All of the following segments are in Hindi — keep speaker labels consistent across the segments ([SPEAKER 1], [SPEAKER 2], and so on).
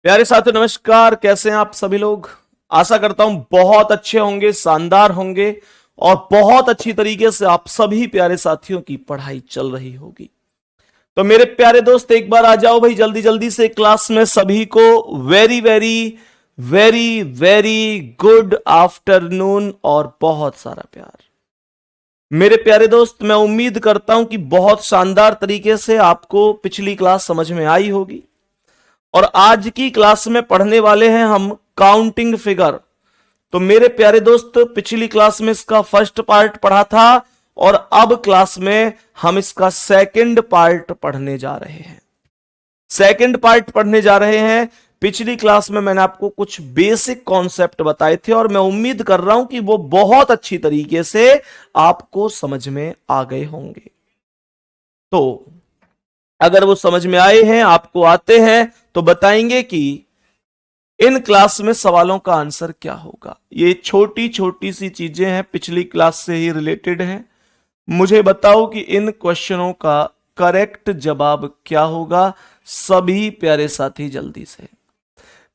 [SPEAKER 1] प्यारे साथियों नमस्कार। कैसे हैं आप सभी लोग। आशा करता हूं बहुत अच्छे होंगे, शानदार होंगे और बहुत अच्छी तरीके से आप सभी प्यारे साथियों की पढ़ाई चल रही होगी। तो मेरे प्यारे दोस्त एक बार आ जाओ भाई जल्दी जल्दी से क्लास में। सभी को very very very very good afternoon और बहुत सारा प्यार। मेरे प्यारे दोस्त मैं उम्मीद करता हूं कि बहुत शानदार तरीके से आपको पिछली क्लास समझ में आई होगी और आज की क्लास में पढ़ने वाले हैं हम काउंटिंग फिगर। तो मेरे प्यारे दोस्त पिछली क्लास में इसका फर्स्ट पार्ट पढ़ा था और अब क्लास में हम इसका सेकंड पार्ट पढ़ने जा रहे हैं। सेकंड पार्ट पढ़ने जा रहे हैं। पिछली क्लास में मैंने आपको कुछ बेसिक कॉन्सेप्ट बताए थे और मैं उम्मीद कर रहा हूं कि वो बहुत अच्छी तरीके से आपको समझ में आ गए होंगे। तो अगर वो समझ में आए हैं, आपको आते हैं, तो बताएंगे कि इन क्लास में सवालों का आंसर क्या होगा। ये छोटी छोटी सी चीजें हैं, पिछली क्लास से ही रिलेटेड हैं। मुझे बताओ कि इन क्वेश्चनों का करेक्ट जवाब क्या होगा। सभी प्यारे साथी जल्दी से,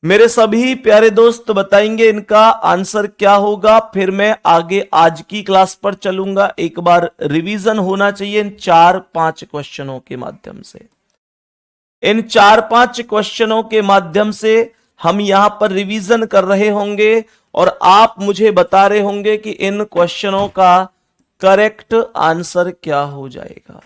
[SPEAKER 1] मेरे सभी प्यारे दोस्त बताएंगे इनका आंसर क्या होगा। फिर मैं आगे आज की क्लास पर चलूंगा। एक बार रिवीजन होना चाहिए इन 4-5 क्वेश्चनों के माध्यम से। इन 4-5 क्वेश्चनों के माध्यम से हम यहां पर रिवीजन कर रहे होंगे और आप मुझे बता रहे होंगे कि इन क्वेश्चनों का करेक्ट आंसर क्या हो जाएगा।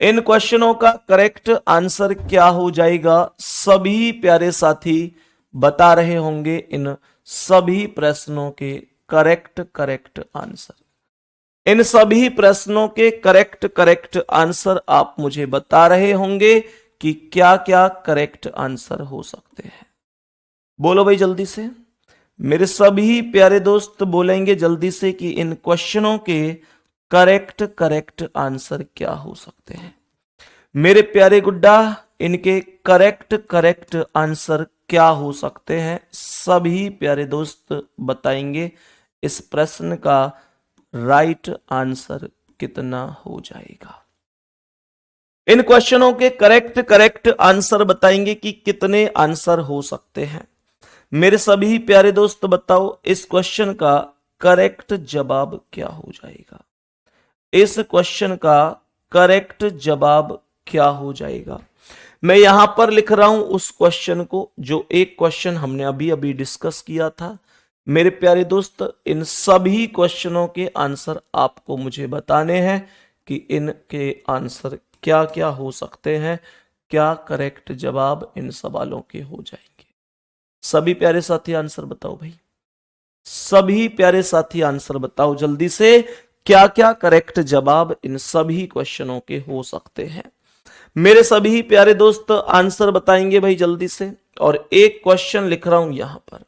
[SPEAKER 1] इन क्वेश्चनों का करेक्ट आंसर क्या हो जाएगा, सभी प्यारे साथी बता रहे होंगे इन सभी प्रश्नों के करेक्ट करेक्ट आंसर। इन सभी प्रश्नों के करेक्ट करेक्ट आंसर आप मुझे बता रहे होंगे कि क्या क्या करेक्ट आंसर हो सकते हैं। बोलो भाई जल्दी से। मेरे सभी प्यारे दोस्त बोलेंगे जल्दी से कि इन क्वेश्चनों के करेक्ट करेक्ट आंसर क्या हो सकते हैं। मेरे प्यारे गुड्डा, इनके करेक्ट करेक्ट आंसर क्या हो सकते हैं। सभी प्यारे दोस्त बताएंगे इस प्रश्न का राइट आंसर कितना हो जाएगा। इन क्वेश्चनों के करेक्ट करेक्ट आंसर बताएंगे कि कितने आंसर हो सकते हैं। मेरे सभी प्यारे दोस्त बताओ इस क्वेश्चन का करेक्ट जवाब क्या हो जाएगा। इस क्वेश्चन का करेक्ट जवाब क्या हो जाएगा। मैं यहां पर लिख रहा हूं उस क्वेश्चन को जो एक क्वेश्चन हमने अभी अभी डिस्कस किया था। मेरे प्यारे दोस्त इन सभी क्वेश्चनों के आंसर आपको मुझे बताने हैं कि इनके आंसर क्या क्या हो सकते हैं, क्या करेक्ट जवाब इन सवालों के हो जाएंगे। सभी प्यारे साथी आंसर बताओ भाई। सभी प्यारे साथी आंसर बताओ जल्दी से, क्या क्या करेक्ट जवाब इन सभी क्वेश्चनों के हो सकते हैं। मेरे सभी प्यारे दोस्त आंसर बताएंगे भाई जल्दी से। और एक क्वेश्चन लिख रहा हूं यहां पर,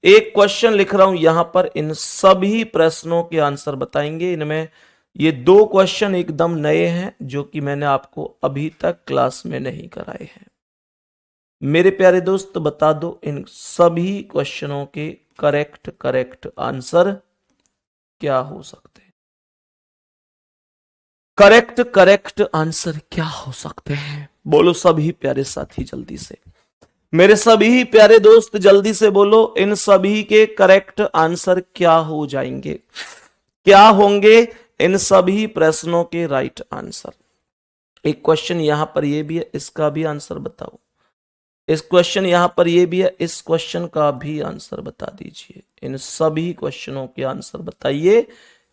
[SPEAKER 1] एक क्वेश्चन लिख रहा हूं यहां पर, इन सभी प्रश्नों के आंसर बताएंगे। इनमें ये 2 क्वेश्चन एकदम नए हैं जो कि मैंने आपको अभी तक क्लास में नहीं कराए हैं। मेरे प्यारे दोस्त बता दो इन सभी क्वेश्चनों के करेक्ट करेक्ट आंसर क्या हो सकते हैं। करेक्ट करेक्ट आंसर क्या हो सकते हैं, बोलो सभी प्यारे साथी जल्दी से। मेरे सभी प्यारे दोस्त जल्दी से बोलो इन सभी के करेक्ट आंसर क्या हो जाएंगे, क्या होंगे इन सभी प्रश्नों के राइट आंसर। एक क्वेश्चन यहां पर ये भी है, इसका भी आंसर बताओ। इस क्वेश्चन यहां पर ये भी है, इस क्वेश्चन का भी आंसर बता दीजिए। इन सभी क्वेश्चनों के आंसर बताइए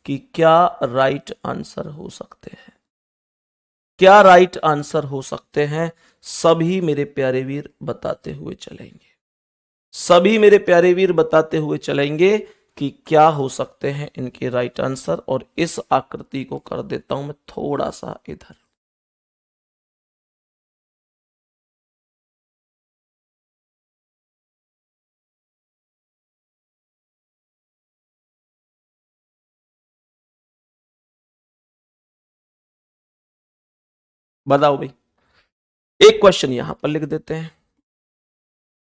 [SPEAKER 1] कि क्या राइट आंसर हो सकते हैं, क्या राइट आंसर हो सकते हैं। सभी मेरे प्यारे वीर बताते हुए चलेंगे। सभी मेरे प्यारे वीर बताते हुए चलेंगे कि क्या हो सकते हैं इनके राइट आंसर। और इस आकृति को कर देता हूं मैं थोड़ा सा इधर। बताओ भाई। एक क्वेश्चन यहां पर लिख देते हैं,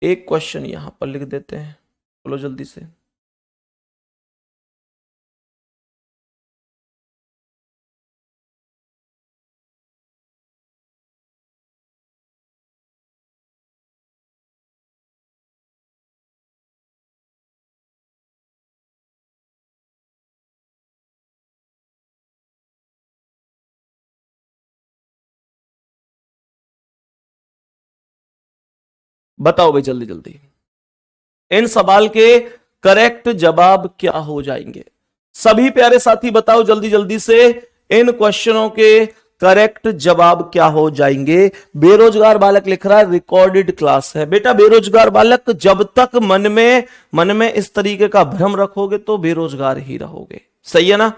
[SPEAKER 1] एक क्वेश्चन यहां पर लिख देते हैं। बोलो जल्दी से। बताओ भाई जल्दी जल्दी, इन सवाल के करेक्ट जवाब क्या हो जाएंगे? सभी प्यारे साथी बताओ जल्दी जल्दी से, इन क्वेश्चनों के करेक्ट जवाब क्या हो जाएंगे? बेरोजगार बालक लिख रहा है रिकॉर्डेड क्लास है। बेटा बेरोजगार बालक, जब तक मन में इस तरीके का भ्रम रखोगे तो बेरोजगार ही रहोगे। सही है ना?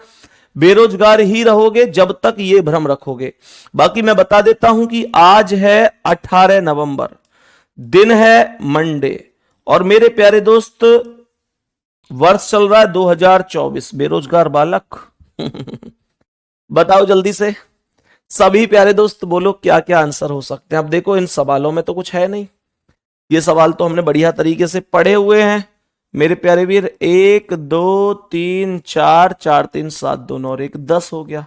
[SPEAKER 1] बेरोजगार ही रहोगे जब तक ये भ्रम रखोगे। बाकी मैं बता देता हूं कि आज है 18 नवंबर, दिन है मंडे, और मेरे प्यारे दोस्त वर्ष चल रहा है 2024। बेरोजगार बालक बताओ जल्दी से, सभी प्यारे दोस्त बोलो क्या क्या आंसर हो सकते हैं। अब देखो इन सवालों में तो कुछ है नहीं, ये सवाल तो हमने बढ़िया तरीके से पढ़े हुए हैं मेरे प्यारे वीर। 1 2 3 4, 4 3 7 2 और 1 10 हो गया।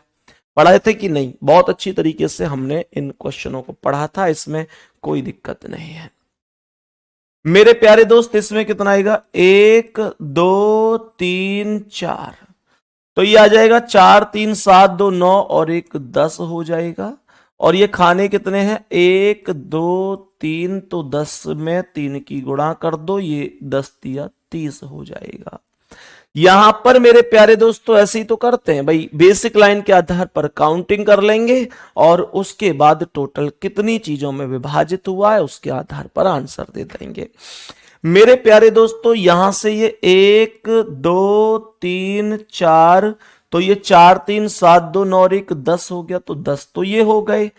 [SPEAKER 1] पढ़ाए थे कि नहीं? बहुत अच्छी तरीके से हमने इन क्वेश्चनों को पढ़ा था, इसमें कोई दिक्कत नहीं है मेरे प्यारे दोस्त। इसमें कितना आएगा? 1 2 3 4, तो ये आ जाएगा 4 3 7 2 9 और 1 10 हो जाएगा। और ये खाने कितने हैं? 1 2 3, तो 10 में 3 की गुणा कर दो, ये 10 दिया 30 हो जाएगा। यहां पर मेरे प्यारे दोस्तों ऐसे ही तो करते हैं भाई, बेसिक लाइन के आधार पर काउंटिंग कर लेंगे और उसके बाद टोटल कितनी चीजों में विभाजित हुआ है उसके आधार पर आंसर दे देंगे मेरे प्यारे दोस्तों। यहां से ये 1 2 3 4, तो ये 4 3 7 2 9 और 1 10 हो गया, तो 10 तो ये हो गए।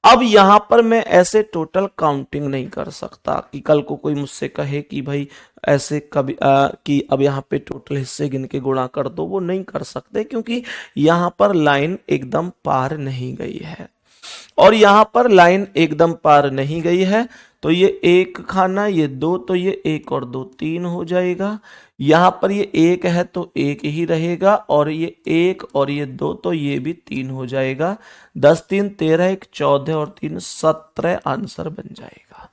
[SPEAKER 1] अब यहां पर मैं ऐसे टोटल काउंटिंग नहीं कर सकता कि कल को कोई मुझसे कहे कि भाई ऐसे कभी कि अब यहां पे टोटल हिस्से गिन के गुणा कर दो, वो नहीं कर सकते क्योंकि यहां पर लाइन एकदम पार नहीं गई है। और यहां पर लाइन एकदम पार नहीं गई है, तो ये 1 खाना, ये 2, तो ये 1 और 2 3 हो जाएगा। यहां पर ये 1 है तो 1 ही रहेगा, और ये 1 और ये 2, तो ये भी 3 हो जाएगा। 10 3 13, 1 14 और 3 17 आंसर बन जाएगा।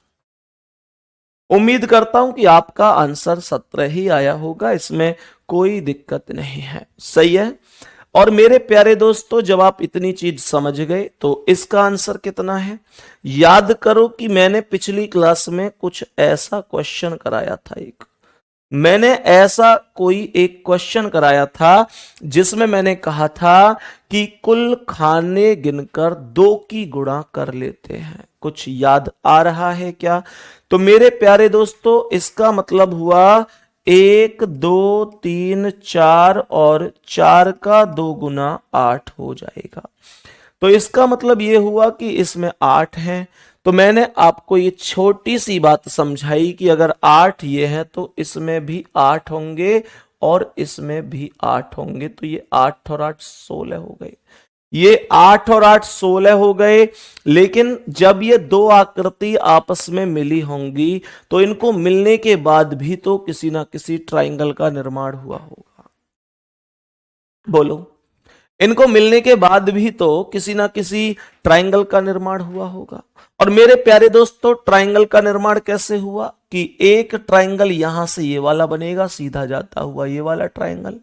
[SPEAKER 1] उम्मीद करता हूं कि आपका आंसर 17 ही आया होगा, इसमें कोई दिक्कत नहीं है। सही है? और मेरे प्यारे दोस्तों जब आप इतनी चीज समझ गए तो इसका आंसर कितना है? याद करो कि मैंने पिछली क्लास में कुछ ऐसा क्वेश्चन कराया था, मैंने ऐसा कोई एक क्वेश्चन कराया था जिसमें मैंने कहा था कि कुल खाने गिनकर 2 की गुणा कर लेते हैं। कुछ याद आ रहा है क्या? तो मेरे प्यारे दोस्तों इसका मतलब हुआ 1 2 3 4 और 4 का 2 गुना 8 हो जाएगा। तो इसका मतलब यह हुआ कि इसमें 8 है। तो मैंने आपको ये छोटी सी बात समझाई कि अगर 8 ये है तो इसमें भी 8 होंगे और इसमें भी 8 होंगे, तो ये 8 और 8 16 हो गए। ये 8 और 8 16 हो गए। लेकिन जब ये दो आकृति आपस में मिली होंगी तो इनको मिलने के बाद भी तो किसी ना किसी ट्राइंगल का निर्माण हुआ होगा। बोलो, इनको मिलने के बाद भी तो किसी ना किसी ट्राइंगल का निर्माण हुआ होगा। और मेरे प्यारे दोस्तों ट्राइंगल का निर्माण कैसे हुआ कि एक ट्राइंगल यहां से ये वाला बनेगा सीधा जाता हुआ ये वाला ट्राइंगल,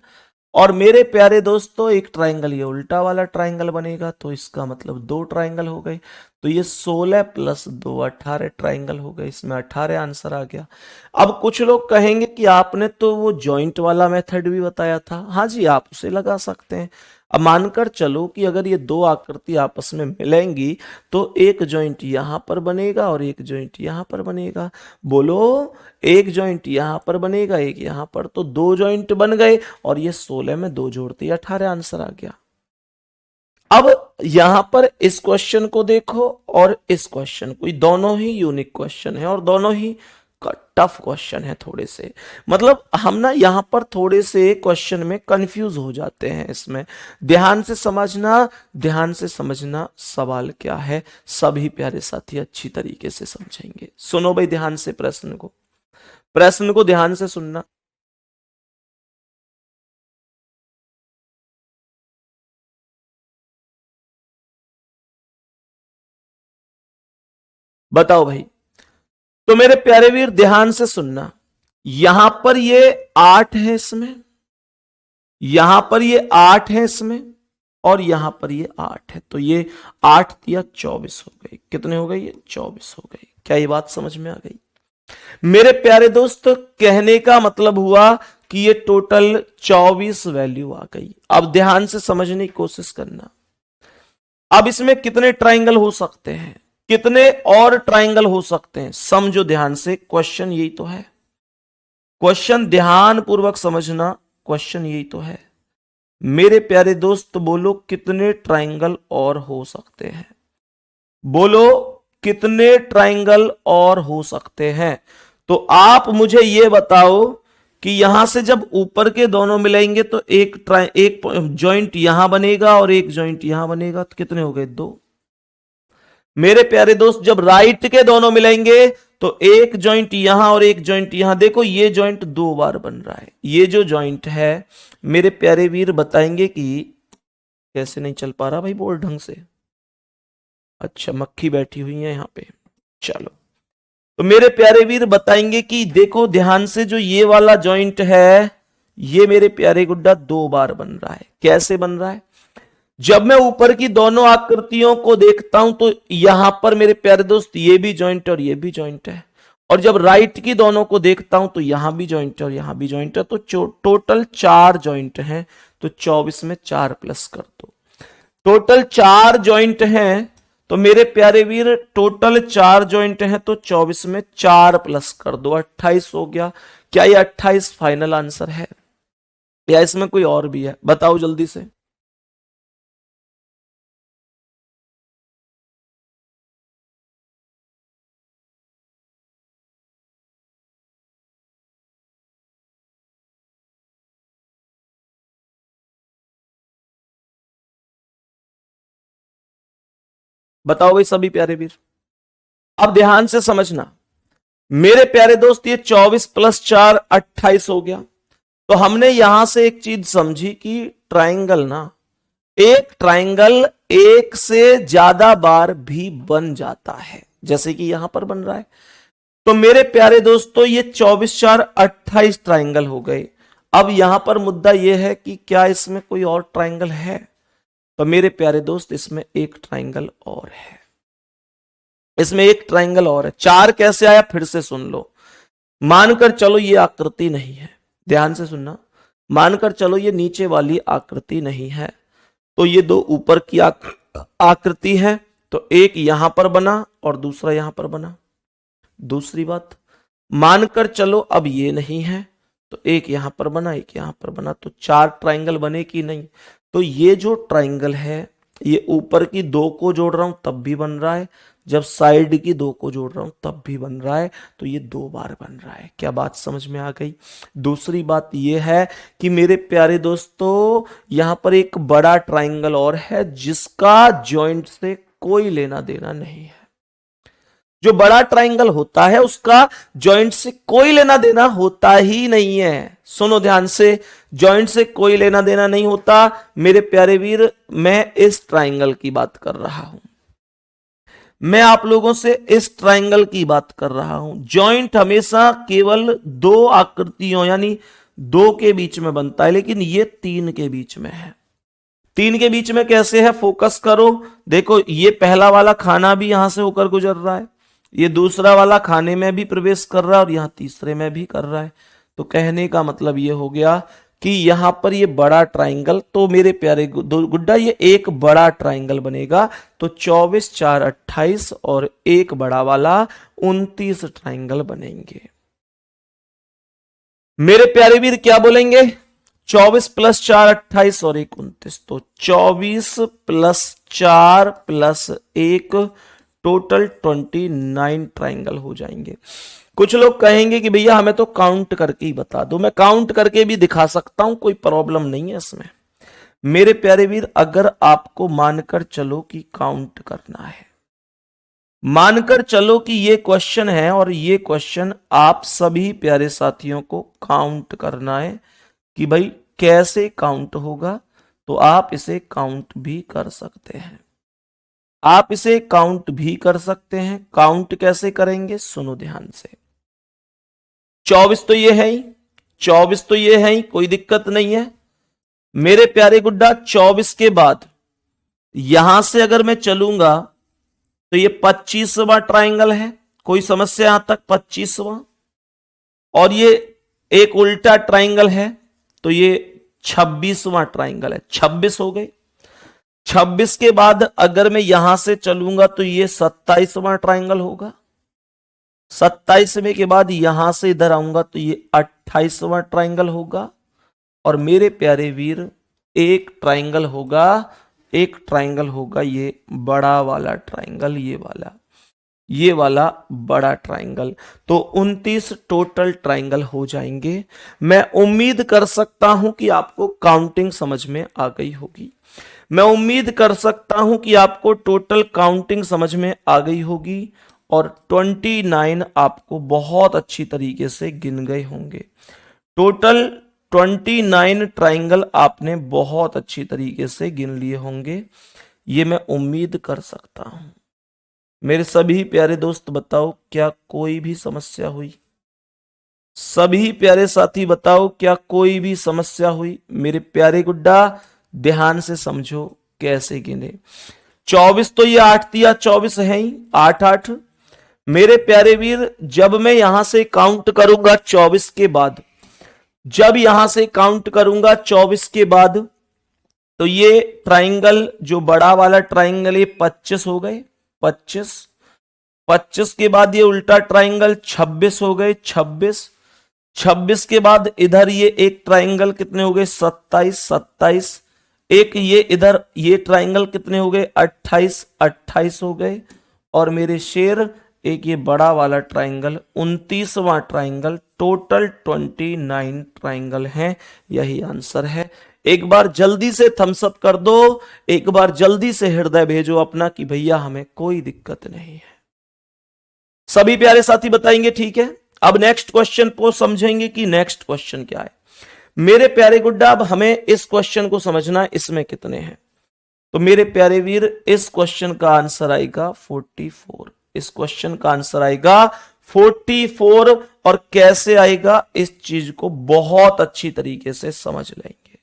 [SPEAKER 1] और मेरे प्यारे दोस्तों एक ट्राइंगल ये उल्टा वाला ट्राइंगल बनेगा, तो इसका मतलब 2 ट्राइंगल हो गए। तो ये 16 प्लस 2 18 ट्राइंगल हो गए, इसमें 18 आंसर आ गया। अब कुछ लोग कहेंगे कि आपने तो वो जॉइंट वाला मेथड भी बताया था। हाँ जी, आप उसे लगा सकते हैं। अब मानकर चलो कि अगर ये दो आकृति आपस में मिलेंगी तो एक जॉइंट यहां पर बनेगा और एक जॉइंट यहां पर बनेगा। बोलो, एक जॉइंट यहां पर बनेगा एक यहां पर, तो 2 जॉइंट बन गए और ये 16 में 2 जोड़ते 18 आंसर आ गया। अब यहां पर इस क्वेश्चन को देखो और इस क्वेश्चन को, दोनों ही यूनिक क्वेश्चन है और दोनों ही टफ क्वेश्चन है थोड़े से। मतलब हम ना यहां पर थोड़े से क्वेश्चन में कंफ्यूज हो जाते हैं। इसमें ध्यान से समझना, ध्यान से समझना सवाल क्या है, सभी प्यारे साथी अच्छी तरीके से समझेंगे। सुनो भाई ध्यान से प्रश्न को ध्यान से सुनना। बताओ भाई, तो मेरे प्यारे वीर ध्यान से सुनना। यहां पर ये 8 है इसमें, यहां पर ये 8 है इसमें, और यहां पर ये 8 है, तो ये 8 या 24 हो गए। कितने हो गए? ये 24 हो गए। क्या ये बात समझ में आ गई? मेरे प्यारे दोस्त, कहने का मतलब हुआ कि ये टोटल 24 वैल्यू आ गई। अब ध्यान से समझने की कोशिश करना। अब इसमें कितने ट्राइंगल हो सकते हैं, कितने और ट्राइंगल हो सकते हैं, समझो ध्यान से। क्वेश्चन यही तो है, क्वेश्चन ध्यान पूर्वक समझना, क्वेश्चन यही तो है। मेरे प्यारे दोस्त बोलो कितने ट्राइंगल और हो सकते हैं, बोलो कितने ट्राइंगल और हो सकते हैं। तो आप मुझे यह बताओ कि यहां से जब ऊपर के दोनों मिलेंगे तो एक जॉइंट यहां बनेगा और एक जॉइंट यहां बनेगा, तो कितने हो गए? दो। मेरे प्यारे दोस्त, जब राइट के दोनों मिलेंगे तो एक जॉइंट यहां और एक जॉइंट यहां। देखो ये जॉइंट दो बार बन रहा है। ये जो जॉइंट है मेरे प्यारे वीर बताएंगे कि कैसे नहीं चल पा रहा भाई बोर्ड ढंग से। अच्छा, मक्खी बैठी हुई है यहां पे। चलो, तो मेरे प्यारे वीर बताएंगे कि देखो ध्यान से, जो ये वाला जॉइंट है ये मेरे प्यारे गुड्डा दो बार बन रहा है। कैसे बन रहा है? जब मैं ऊपर की दोनों आकृतियों को देखता हूं तो यहां पर मेरे प्यारे दोस्त ये भी जॉइंट और ये भी जॉइंट है, और जब राइट की दोनों को देखता हूं तो यहां भी जॉइंट है और यहां भी जॉइंट है। तो टोटल 4 जॉइंट हैं। तो 24 में 4 प्लस कर दो। टोटल 4 जॉइंट हैं। तो मेरे प्यारे वीर टोटल 4 जॉइंट हैं, तो 24 में 4 प्लस कर दो, 28 हो गया। क्या ये 28 फाइनल आंसर है या इसमें कोई और भी है? बताओ जल्दी से। बताओ भाई सभी प्यारे वीर। अब ध्यान से समझना मेरे प्यारे दोस्त, ये 24 प्लस 4 28 हो गया। तो हमने यहां से एक चीज समझी कि ट्राइंगल ना, एक ट्राइंगल एक से ज्यादा बार भी बन जाता है, जैसे कि यहां पर बन रहा है। तो मेरे प्यारे दोस्तों ये 24 4 28 ट्राइंगल हो गए। अब यहां पर मुद्दा यह है कि क्या इसमें कोई और ट्राइंगल है? तो मेरे प्यारे दोस्त इसमें एक ट्राइंगल और है, इसमें एक ट्राइंगल और है। 4 कैसे आया फिर से सुन लो। मानकर चलो ये आकृति नहीं है, ध्यान से सुनना। मानकर चलो ये नीचे वाली आकृति नहीं है, तो ये दो ऊपर की आकृति है। तो एक यहां पर बना और दूसरा यहां पर बना। दूसरी बात, मानकर चलो अब ये नहीं है, तो एक यहां पर बना एक यहां पर बना, तो 4 ट्राइंगल बने कि नहीं? तो ये जो ट्राइंगल है ये ऊपर की 2 को जोड़ रहा हूं तब भी बन रहा है, जब साइड की 2 को जोड़ रहा हूं तब भी बन रहा है। तो ये 2 बार बन रहा है। क्या बात समझ में आ गई? दूसरी बात ये है कि मेरे प्यारे दोस्तों यहां पर एक बड़ा ट्राइंगल और है जिसका जॉइंट से कोई लेना देना नहीं है। जो बड़ा ट्राइंगल होता है उसका जॉइंट से कोई लेना देना होता ही नहीं है। सुनो ध्यान से, जॉइंट से कोई लेना देना नहीं होता। मेरे प्यारे वीर, मैं इस ट्राइंगल की बात कर रहा हूं, मैं आप लोगों से इस ट्राइंगल की बात कर रहा हूं। जॉइंट हमेशा केवल 2 आकृतियों यानी 2 के बीच में बनता है, लेकिन ये 3 के बीच में है। 3 के बीच में कैसे है? फोकस करो। देखो ये पहला वाला खाना भी यहां से होकर गुजर रहा है, ये दूसरा वाला खाने में भी प्रवेश कर रहा है और यहां तीसरे में भी कर रहा है। तो कहने का मतलब ये हो गया कि यहां पर ये बड़ा ट्राइंगल, तो मेरे प्यारे गुड्डा ये एक बड़ा ट्राइंगल बनेगा। तो 24 4 28 और एक बड़ा वाला 29 ट्राइंगल बनेंगे। मेरे प्यारे वीर क्या बोलेंगे? 24 प्लस 4 28 और 1 29, तो 24 प्लस 4 प्लस 1 टोटल 29 ट्राइंगल हो जाएंगे। कुछ लोग कहेंगे कि भैया हमें तो काउंट करके ही बता दो। मैं काउंट करके भी दिखा सकता हूं, कोई प्रॉब्लम नहीं है इसमें। मेरे प्यारे वीर, अगर आपको मानकर चलो कि काउंट करना है, मानकर चलो कि ये क्वेश्चन है और ये क्वेश्चन आप सभी प्यारे साथियों को काउंट करना है कि भाई कैसे काउंट होगा, तो आप इसे काउंट भी कर सकते हैं। आप इसे काउंट भी कर सकते हैं। काउंट कैसे करेंगे सुनो ध्यान से। 24 तो ये है ही, 24 तो ये है ही, कोई दिक्कत नहीं है। मेरे प्यारे गुड्डा 24 के बाद यहां से अगर मैं चलूंगा तो ये 25वां ट्राइंगल है, कोई समस्या यहां तक? 25वां। और ये एक उल्टा ट्राइंगल है तो ये 26वां ट्राइंगल है। 26 हो गए। 26 के बाद अगर मैं यहां से चलूंगा तो ये 27वां ट्राइंगल होगा। 27वें के बाद यहां से इधर आऊंगा तो ये 28वां ट्राइंगल होगा। और मेरे प्यारे वीर एक ट्राइंगल होगा, एक ट्राइंगल होगा ये बड़ा वाला ट्राइंगल, ये वाला बड़ा ट्राइंगल। तो 29 टोटल ट्राइंगल हो जाएंगे। मैं उम्मीद कर सकता हूं कि आपको काउंटिंग समझ में आ गई होगी। मैं उम्मीद कर सकता हूं कि आपको टोटल काउंटिंग समझ में आ गई होगी और 29 आपको बहुत अच्छी तरीके से गिन गए होंगे। टोटल 29 ट्राइंगल आपने बहुत अच्छी तरीके से गिन लिए होंगे, ये मैं उम्मीद कर सकता हूं। मेरे सभी प्यारे दोस्त बताओ, क्या कोई भी समस्या हुई? सभी प्यारे साथी बताओ, क्या कोई भी समस्या हुई? मेरे प्यारे गुड्डा ध्यान से समझो कैसे गिने। 24 तो ये 8 दिया, 24 है ही, 8 8। मेरे प्यारे वीर जब मैं यहां से काउंट करूंगा 24 के बाद, जब यहां से काउंट करूंगा 24 के बाद, तो ये ट्राइंगल जो बड़ा वाला ट्राइंगल ये 25 हो गए, 25। 25 के बाद ये उल्टा ट्राइंगल 26 हो गए, 26। 26 के बाद इधर ये एक ट्राइंगल कितने हो गए? 27, 27। एक ये इधर ये ट्राइंगल कितने हो गए? 28, 28 हो गए। और मेरे शेर एक ये बड़ा वाला ट्राइंगल 29वां ट्राइंगल। टोटल 29 ट्राइंगल हैं, यही आंसर है। एक बार जल्दी से थम्स अप कर दो, एक बार जल्दी से हृदय भेजो अपना कि भैया हमें कोई दिक्कत नहीं है। सभी प्यारे साथी बताएंगे ठीक है। अब नेक्स्ट क्वेश्चन को समझेंगे कि नेक्स्ट क्वेश्चन क्या है। मेरे प्यारे गुड्डा अब हमें इस क्वेश्चन को समझना है, इसमें कितने हैं। तो मेरे प्यारे वीर इस क्वेश्चन का आंसर आएगा 44। इस क्वेश्चन का आंसर आएगा 44। और कैसे आएगा इस चीज को बहुत अच्छी तरीके से समझ लेंगे,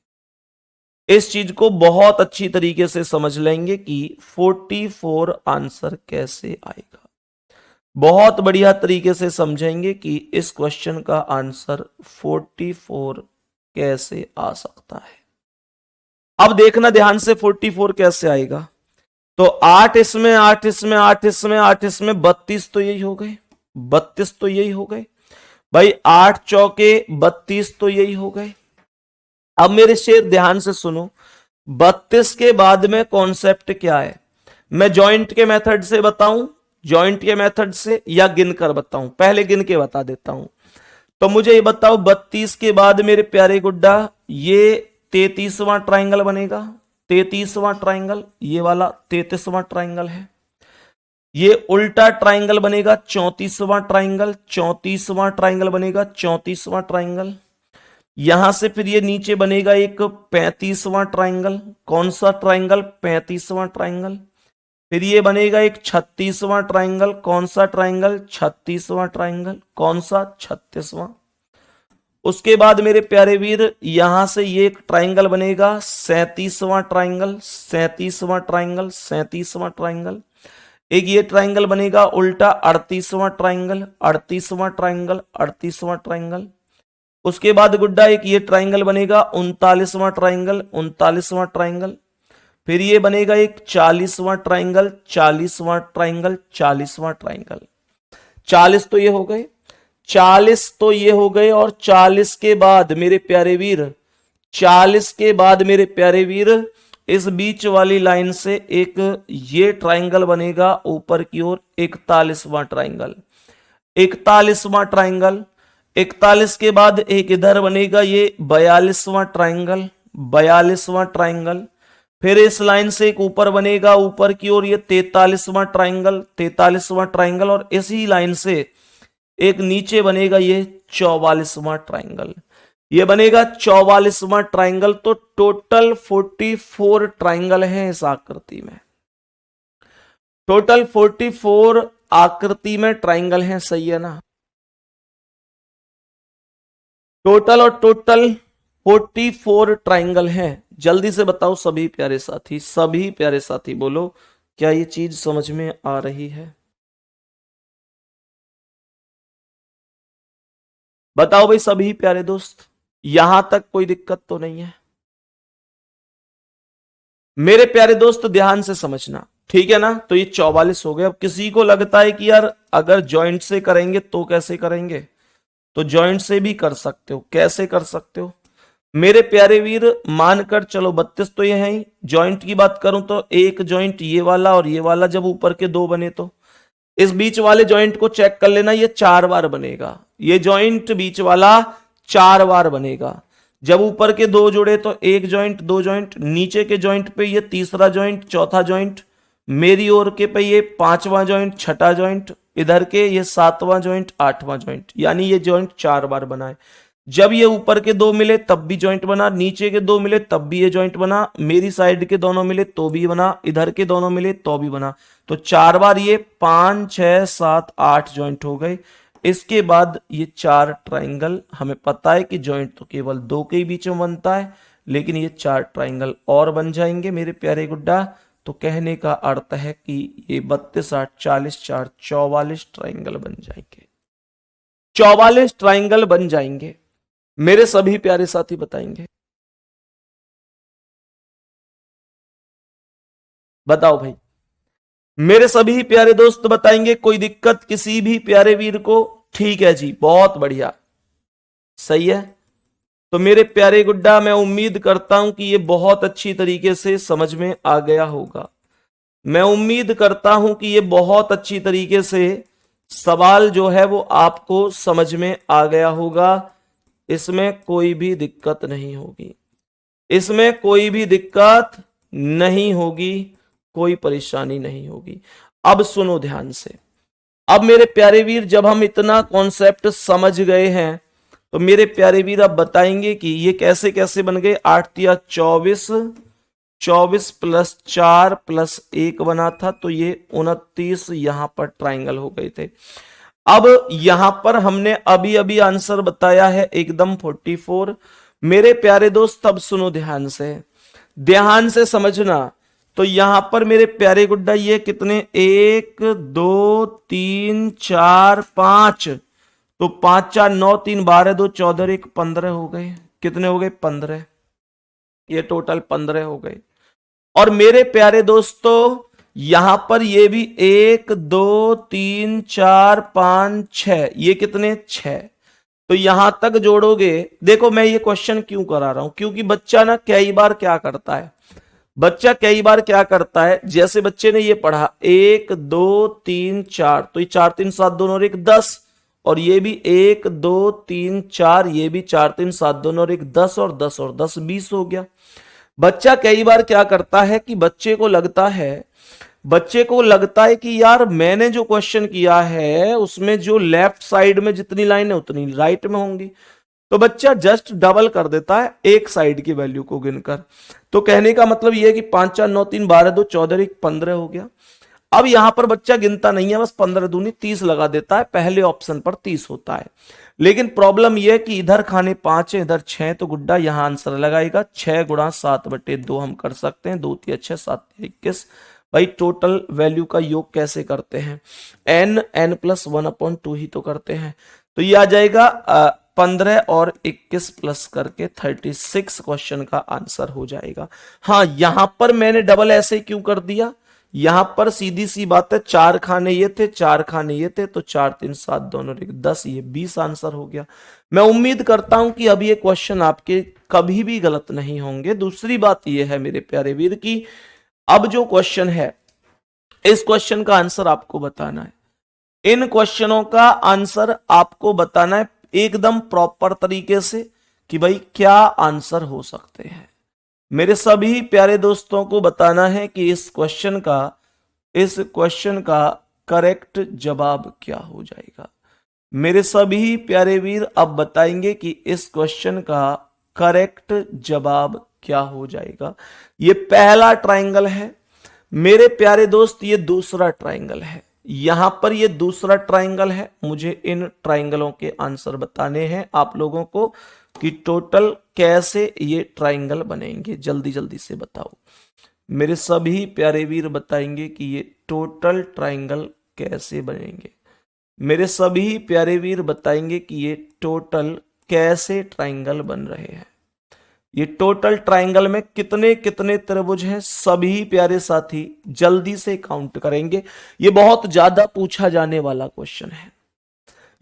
[SPEAKER 1] इस चीज को बहुत अच्छी तरीके से समझ लेंगे कि 44 आंसर कैसे आएगा। बहुत बढ़िया तरीके से समझेंगे कि इस क्वेश्चन का आंसर 44 कैसे आ सकता है। अब देखना ध्यान से 44 कैसे आएगा। तो 8 इसमें, 8 इसमें, 8 इसमें, 8 इसमें, 32 तो यही हो गए, 32 तो यही हो गए भाई। 8 चौके 32 तो यही हो गए। अब मेरे शेर ध्यान से सुनो, 32 के बाद में कॉन्सेप्ट क्या है? मैं जॉइंट के मेथड से बताऊं, जॉइंट के मेथड से, या गिनकर बताऊं? पहले गिन के बता देता हूं। तो मुझे ये बताओ 32 के बाद मेरे प्यारे गुड्डा ये 33वां ट्राइंगल बनेगा, 33वां ट्राइंगल, ये वाला 33वां ट्राइंगल है। ये उल्टा ट्राइंगल बनेगा 34वां ट्राइंगल, 34वां ट्राइंगल बनेगा 34वां ट्राइंगल। यहां से फिर ये नीचे बनेगा एक 35वां ट्राइंगल। कौन सा ट्राइंगल? 35वां ट्राइंगल। फिर ये बनेगा एक 36वां ट्राइंगल। कौन सा ट्राइंगल? 36वां ट्राइंगल। कौन सा? 36वां। उसके बाद मेरे प्यारे वीर यहां से ये एक ट्राइंगल बनेगा 37वां ट्राइंगल, 37वां ट्राइंगल, 37वां ट्राइंगल। एक ये ट्राइंगल बनेगा उल्टा 38वां ट्राइंगल, 38वां ट्राइंगल, 38वां ट्राइंगल। उसके बाद गुड्डा एक ये ट्राइंगल बनेगा 39वां ट्राइंगल, 39वां ट्राइंगल। फिर ये बनेगा एक 40वां ट्राइंगल, 40वां ट्राइंगल, 40वां ट्राइंगल। 40 तो ये हो गए, 40 तो ये हो गए। और 40 के बाद मेरे प्यारे वीर, 40 के बाद मेरे प्यारे वीर इस बीच वाली लाइन से एक ये ट्राइंगल बनेगा ऊपर की ओर 41वां ट्राइंगल, 41वां ट्राइंगल। 41 के बाद एक इधर बनेगा ये 42वां ट्राइंगल, 42वां ट्राइंगल। फिर इस लाइन से एक ऊपर बनेगा ऊपर की ओर ये 43वां ट्राइंगल, 43वां ट्राइंगल। और इसी लाइन से एक नीचे बनेगा ये 44वां ट्राइंगल, ये बनेगा 44वां ट्राइंगल। तो टोटल 44 ट्राइंगल हैं इस आकृति में, टोटल 44 आकृति में ट्राइंगल हैं, सही है ना? टोटल और टोटल 44 ट्राइंगल हैं। जल्दी से बताओ सभी प्यारे साथी, सभी प्यारे साथी बोलो, क्या ये चीज समझ में आ रही है? बताओ भाई सभी प्यारे दोस्त, यहां तक कोई दिक्कत तो नहीं है? मेरे प्यारे दोस्त ध्यान से समझना, ठीक है ना? तो ये 44 हो गए। अब किसी को लगता है कि यार अगर जॉइंट से करेंगे तो कैसे करेंगे, तो जॉइंट से भी कर सकते हो। कैसे कर सकते हो मेरे प्यारे वीर? मानकर चलो 32 तो ये है ही। जॉइंट की बात करूं तो एक जॉइंट ये वाला और ये वाला जब ऊपर के दो बने तो इस बीच वाले जॉइंट को चेक कर लेना, ये 4 बार बनेगा। ये जॉइंट बीच वाला 4 बार बनेगा। जब ऊपर के दो जुड़े तो एक जॉइंट, दो जॉइंट, नीचे के जॉइंट पे ये तीसरा जॉइंट, चौथा जॉइंट, मेरी ओर के पे ये पांचवा जॉइंट, छठा जॉइंट, इधर के ये सातवां जॉइंट, आठवां जॉइंट, यानी ये जॉइंट 4 बार बना है। जब ये ऊपर के दो मिले तब भी जॉइंट बना, नीचे के दो मिले तब भी ये जॉइंट बना, मेरी साइड के दोनों मिले तो भी बना, इधर के दोनों मिले तो भी बना। तो 4 बार ये 5 6 7 8 जॉइंट हो गए। इसके बाद ये 4 ट्राइंगल, हमें पता है कि जॉइंट तो केवल दो के ही बीच में बनता है, लेकिन ये 4 ट्राइंगल और बन जाएंगे मेरे प्यारे गुड्डा। तो कहने का अर्थ है कि ये 32 8 40 4 44 ट्राइंगल बन जाएंगे। 44 ट्राइंगल बन जाएंगे मेरे सभी प्यारे साथी, बताएंगे? बताओ भाई मेरे सभी प्यारे दोस्त, बताएंगे? कोई दिक्कत किसी भी प्यारे वीर को? ठीक है जी, बहुत बढ़िया, सही है। तो मेरे प्यारे गुड्डा, मैं उम्मीद करता हूं कि ये बहुत अच्छी तरीके से समझ में आ गया होगा। मैं उम्मीद करता हूं कि ये बहुत अच्छी तरीके से सवाल जो है वो आपको समझ में आ गया होगा। इसमें कोई भी दिक्कत नहीं होगी, इसमें कोई भी दिक्कत नहीं होगी, कोई परेशानी नहीं होगी। अब सुनो ध्यान से। अब मेरे प्यारे वीर, जब हम इतना कॉन्सेप्ट समझ गए हैं तो मेरे प्यारे वीर अब बताएंगे कि ये कैसे कैसे बन गए। 8 तिया 24, 24 प्लस 4 प्लस 1 बना था, तो ये 29 यहां पर ट्राइंगल हो गए थे। अब यहां पर हमने अभी अभी आंसर बताया है एकदम 44। मेरे प्यारे दोस्त अब सुनो ध्यान से, ध्यान से समझना। तो यहां पर मेरे प्यारे गुड्डा ये कितने, 1 2 3 4 5, तो 5 4 9 3 12 2 14 1 15 हो गए। कितने हो गए? 15। ये टोटल 15 हो गए। और मेरे प्यारे दोस्तों यहां पर ये भी 1 2 3 4 5 6, ये कितने? 6। तो यहां तक जोड़ोगे। देखो मैं ये क्वेश्चन क्यों करा रहा हूं, क्योंकि बच्चा ना कई बार क्या करता है, बच्चा कई बार क्या करता है, जैसे बच्चे ने ये पढ़ा 1 2 3 4, तो ये 4 3 7 दोनों और एक 10, और ये भी 1 2 3 4, ये भी 4 3 7 दोनों और एक 10, और 10 और 10 20 हो गया। बच्चा कई बार क्या करता है कि बच्चे को लगता है कि यार मैंने जो क्वेश्चन किया है उसमें जो लेफ्ट साइड में जितनी लाइन है उतनी राइट में होंगी, तो बच्चा जस्ट डबल कर देता है एक साइड की वैल्यू को गिनकर। तो कहने का मतलब यह है कि 5 4 9 3 12 2 14 1 15 हो गया। अब यहां पर बच्चा गिनता नहीं है, बस 15 दूनी 30 लगा देता है, पहले ऑप्शन पर 30 होता है। लेकिन प्रॉब्लम यह है कि इधर खाने 5 है, इधर 6, तो गुड्डा यहां आंसर लगाएगा 6 गुणा 7/2 हम कर सकते हैं, 2 3 6 7 21। भाई टोटल वैल्यू का योग कैसे करते हैं, n प्लस 1/2 ही तो करते हैं। तो ये आ जाएगा 15 और 21 प्लस करके 36 क्वेश्चन का आंसर हो जाएगा। हाँ यहां पर मैंने डबल ऐसे क्यों कर दिया, यहां पर सीधी सी बात है, 4 खाने ये थे 4 खाने ये थे, तो 4 3 7 दोनों 10, ये 20 आंसर हो गया। मैं उम्मीद करता हूं कि अब ये क्वेश्चन आपके कभी भी गलत नहीं होंगे। दूसरी बात ये है मेरे प्यारे वीर की, अब जो क्वेश्चन है इस क्वेश्चन का आंसर आपको बताना है, इन क्वेश्चनों का आंसर आपको बताना है एकदम प्रॉपर तरीके से कि भाई क्या आंसर हो सकते हैं। मेरे सभी प्यारे दोस्तों को बताना है कि इस क्वेश्चन का करेक्ट जवाब क्या हो जाएगा। मेरे सभी प्यारे वीर अब बताएंगे कि इस क्वेश्चन का करेक्ट जवाब क्या हो जाएगा। ये पहला ट्राइंगल है मेरे प्यारे दोस्त, ये दूसरा ट्राइंगल है, यहां पर ये दूसरा ट्राइंगल है। मुझे इन ट्राइंगलों के आंसर बताने हैं आप लोगों को कि टोटल कैसे ये ट्राइंगल बनेंगे। जल्दी जल्दी से बताओ मेरे सभी प्यारे वीर, बताएंगे कि ये टोटल ट्राइंगल कैसे बनेंगे। मेरे सभी प्यारे वीर बताएंगे कि ये टोटल कैसे ट्राइंगल बन रहे हैं, ये टोटल ट्राइंगल में कितने कितने त्रिभुज हैं। सभी प्यारे साथी जल्दी से काउंट करेंगे। ये बहुत ज्यादा पूछा जाने वाला क्वेश्चन है,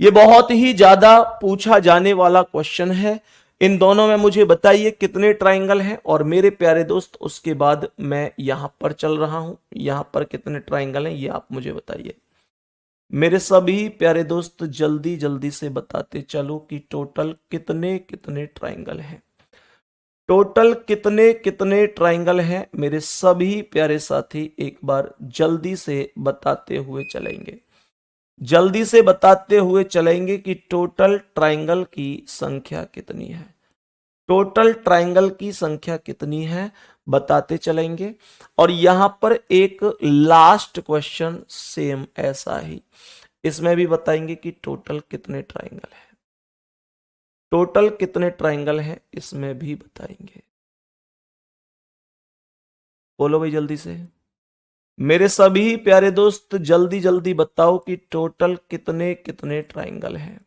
[SPEAKER 1] ये बहुत ही ज्यादा पूछा जाने वाला क्वेश्चन है। इन दोनों में मुझे बताइए कितने ट्राइंगल हैं, और मेरे प्यारे दोस्त उसके बाद मैं यहां पर चल रहा हूं, यहां पर कितने ट्राइंगल हैं ये आप मुझे बताइए। मेरे सभी प्यारे दोस्त जल्दी जल्दी से बताते चलो कि टोटल कितने कितने ट्राइंगल हैं, टोटल कितने कितने ट्राइंगल हैं। मेरे सभी प्यारे साथी एक बार जल्दी से बताते हुए चलेंगे, जल्दी से बताते हुए चलेंगे कि टोटल ट्राइंगल की संख्या कितनी है, टोटल ट्राइंगल की संख्या कितनी है बताते चलेंगे। और यहां पर एक लास्ट क्वेश्चन सेम ऐसा ही, इसमें भी बताएंगे कि टोटल कितने ट्राइंगल है, टोटल कितने ट्राइंगल हैं इसमें भी बताएंगे। बोलो भाई जल्दी से, मेरे सभी प्यारे दोस्त जल्दी जल्दी बताओ कि टोटल कितने कितने ट्राइंगल हैं।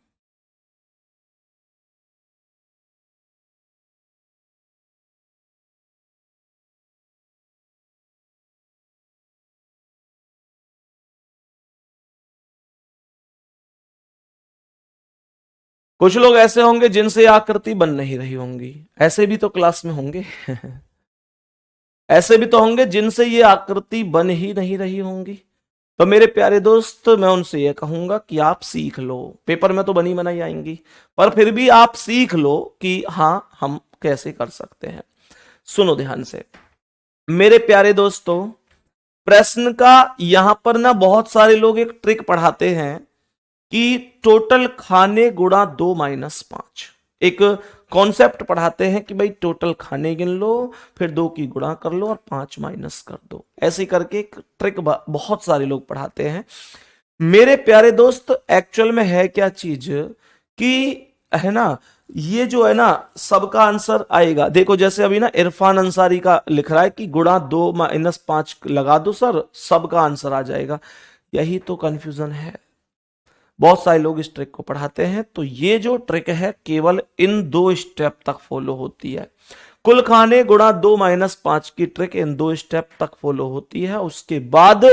[SPEAKER 1] कुछ लोग ऐसे होंगे जिनसे आकृति बन नहीं रही होंगी, ऐसे भी तो क्लास में होंगे ऐसे भी तो होंगे जिनसे ये आकृति बन ही नहीं रही होंगी। तो मेरे प्यारे दोस्त मैं उनसे ये कहूंगा कि आप सीख लो, पेपर में तो बनी बनाई आएंगी, पर फिर भी आप सीख लो कि हाँ हम कैसे कर सकते हैं। सुनो ध्यान से मेरे प्यारे दोस्तों, प्रश्न का यहां पर ना बहुत सारे लोग एक ट्रिक पढ़ाते हैं कि टोटल खाने गुणा 2 - 5, एक कॉन्सेप्ट पढ़ाते हैं कि भाई टोटल खाने गिन लो, फिर 2 की गुणा कर लो और 5 माइनस कर दो, ऐसे करके एक ट्रिक बहुत सारे लोग पढ़ाते हैं। मेरे प्यारे दोस्त एक्चुअल में है क्या चीज कि है ना, ये जो है ना सबका आंसर आएगा। देखो जैसे अभी ना इरफान अंसारी का लिख रहा है कि गुणा 2 - 5 लगा दो सर, सबका आंसर आ जाएगा। यही तो कंफ्यूजन है, बहुत सारे लोग इस ट्रिक को पढ़ाते हैं। तो ये जो ट्रिक है केवल इन 2 स्टेप तक फॉलो होती है। कुल खाने गुणा 2 - 5 की ट्रिक इन 2 स्टेप तक फॉलो होती है, उसके बाद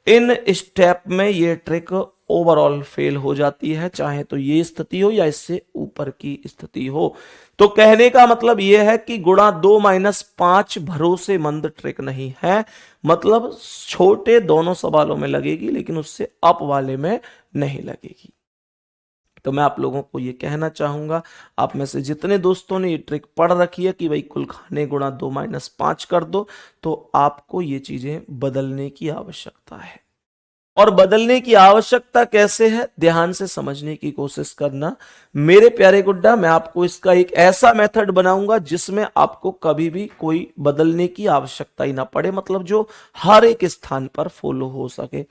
[SPEAKER 1] इन स्टेप में ये ट्रिक ओवरऑल फेल हो जाती है, चाहे तो ये स्थिति हो या इससे ऊपर की स्थिति हो। तो कहने का मतलब यह है कि गुणा 2 - 5 भरोसेमंद ट्रिक नहीं है, मतलब छोटे दोनों सवालों में लगेगी लेकिन उससे अप वाले में नहीं लगेगी। तो मैं आप लोगों को ये कहना चाहूंगा, आप में से जितने दोस्तों ने ये ट्रिक पढ़ रखी है कि भाई कुल खाने गुणा 2 - 5 कर दो, तो आपको ये चीजें बदलने की आवश्यकता है। और बदलने की आवश्यकता कैसे है ध्यान से समझने की कोशिश करना मेरे प्यारे गुड्डा। मैं आपको इसका एक ऐसा मेथड बनाऊंगा जिसमें आपको कभी भी कोई बदलने की आवश्यकता ही ना पड़े, मतलब जो हर एक स्थान पर फॉलो हो सके।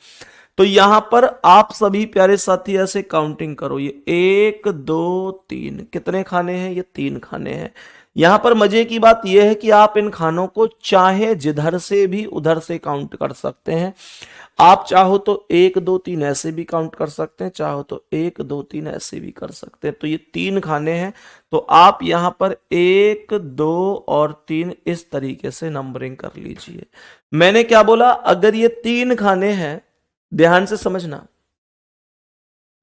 [SPEAKER 1] तो यहां पर आप सभी प्यारे साथी ऐसे काउंटिंग करो, ये 1 2 3 कितने खाने हैं, ये 3 खाने हैं। यहां पर मजे की बात यह है कि आप इन खानों को चाहे जिधर से भी उधर से काउंट कर सकते हैं। आप चाहो तो 1 2 3 ऐसे भी काउंट कर सकते हैं, चाहो तो 1 2 3 ऐसे भी कर सकते हैं। तो ये 3 खाने हैं, तो आप यहां पर 1 2 और 3 इस तरीके से नंबरिंग कर लीजिए। मैंने क्या बोला, अगर ये 3 खाने हैं, ध्यान से समझना,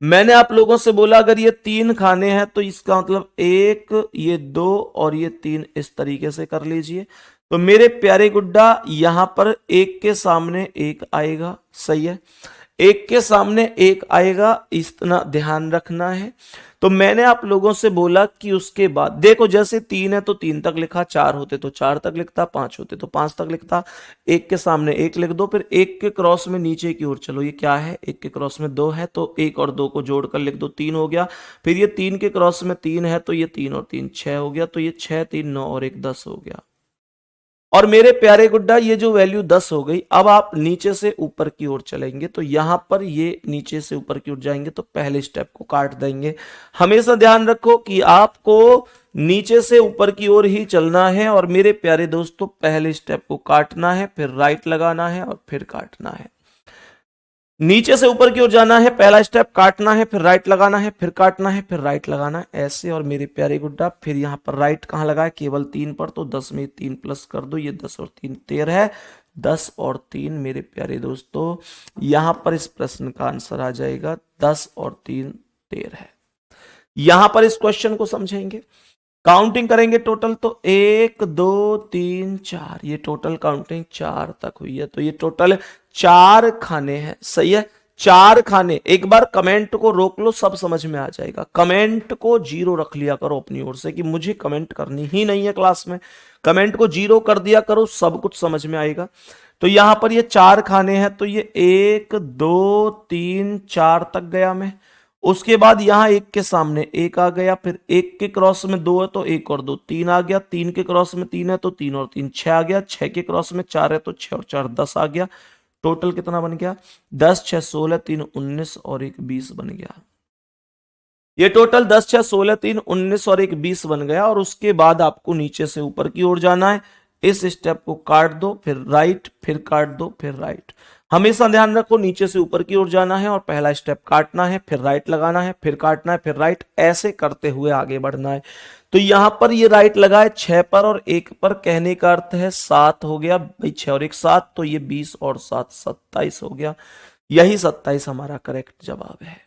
[SPEAKER 1] मैंने आप लोगों से बोला अगर ये 3 खाने हैं तो इसका मतलब 1 ये 2 और ये 3 इस तरीके से कर लीजिए। तो मेरे प्यारे गुड्डा यहां पर 1 के सामने 1 आएगा, सही है, 1 के सामने 1 आएगा, इतना ध्यान रखना है। तो मैंने आप लोगों से बोला कि उसके बाद देखो जैसे 3 है तो 3 तक लिखा, 4 होते तो 4 तक लिखता, 5 होते तो 5 तक लिखता, 1 के सामने 1 लिख दो, फिर 1 के क्रॉस में नीचे की ओर चलो, ये क्या है, 1 के क्रॉस में 2 है तो 1 और 2 को जोड़कर लिख दो, 3 हो गया। फिर ये 3 के क्रॉस में 3 है तो ये 3 और 3 6 हो गया, तो ये 6 3 9 और 1 10 हो गया। और मेरे प्यारे गुड्डा ये जो वैल्यू 10 हो गई, अब आप नीचे से ऊपर की ओर चलेंगे तो यहां पर ये नीचे से ऊपर की ओर जाएंगे तो पहले स्टेप को काट देंगे। हमेशा ध्यान रखो कि आपको नीचे से ऊपर की ओर ही चलना है, और मेरे प्यारे दोस्तों पहले स्टेप को काटना है, फिर राइट लगाना है और फिर काटना है। नीचे से ऊपर की ओर जाना है, पहला स्टेप काटना है, फिर राइट लगाना है, फिर काटना है, फिर राइट लगाना है, ऐसे। और मेरे प्यारे गुड्डा फिर यहां पर राइट कहां लगाए, केवल 3 पर, तो 10 में 3 प्लस कर दो, ये 10 और 3 13 है। 10 और 3 मेरे प्यारे दोस्तों, यहां पर इस प्रश्न का आंसर आ जाएगा 10 और 3 13 है। यहां पर इस क्वेश्चन को समझेंगे, काउंटिंग करेंगे टोटल, तो 1 2 3 4, ये टोटल काउंटिंग 4 तक हुई है, तो ये टोटल 4 खाने हैं। सही है, 4 खाने। एक बार कमेंट को रोक लो, सब समझ में आ जाएगा। कमेंट को 0 रख लिया करो अपनी ओर से कि मुझे कमेंट करनी ही नहीं है क्लास में। कमेंट को 0 कर दिया करो, सब कुछ समझ में आएगा। तो यहां पर ये 4 खाने हैं, तो ये 1 2 3 4 तक गया मैं। उसके बाद यहां 1 के सामने 1 आ गया, फिर 1 के क्रॉस में 2 है तो 1 और 2 3 आ गया, 3 के क्रॉस में 3 है तो 3 और 3 6 आ गया, 6 के क्रॉस में 4 है तो 6 और 4 10 आ गया। टोटल कितना बन गया, 10 6 16 3 19 और 1 20 बन गया। ये टोटल 10 6 16 3 19 और 1 20 बन गया। और उसके बाद आपको नीचे से ऊपर की ओर जाना है। इस स्टेप को काट दो, फिर राइट, फिर काट दो, फिर राइट। हमेशा ध्यान रखो, नीचे से ऊपर की ओर जाना है और पहला स्टेप काटना है, फिर राइट लगाना है, फिर काटना है, फिर राइट, ऐसे करते हुए आगे बढ़ना है। तो यहां पर ये राइट लगा है 6 पर और 1 पर, कहने का अर्थ है 7 हो गया भाई। 6 और 1 7, तो ये 20 और 7 27 हो गया। यही 27 हमारा करेक्ट जवाब है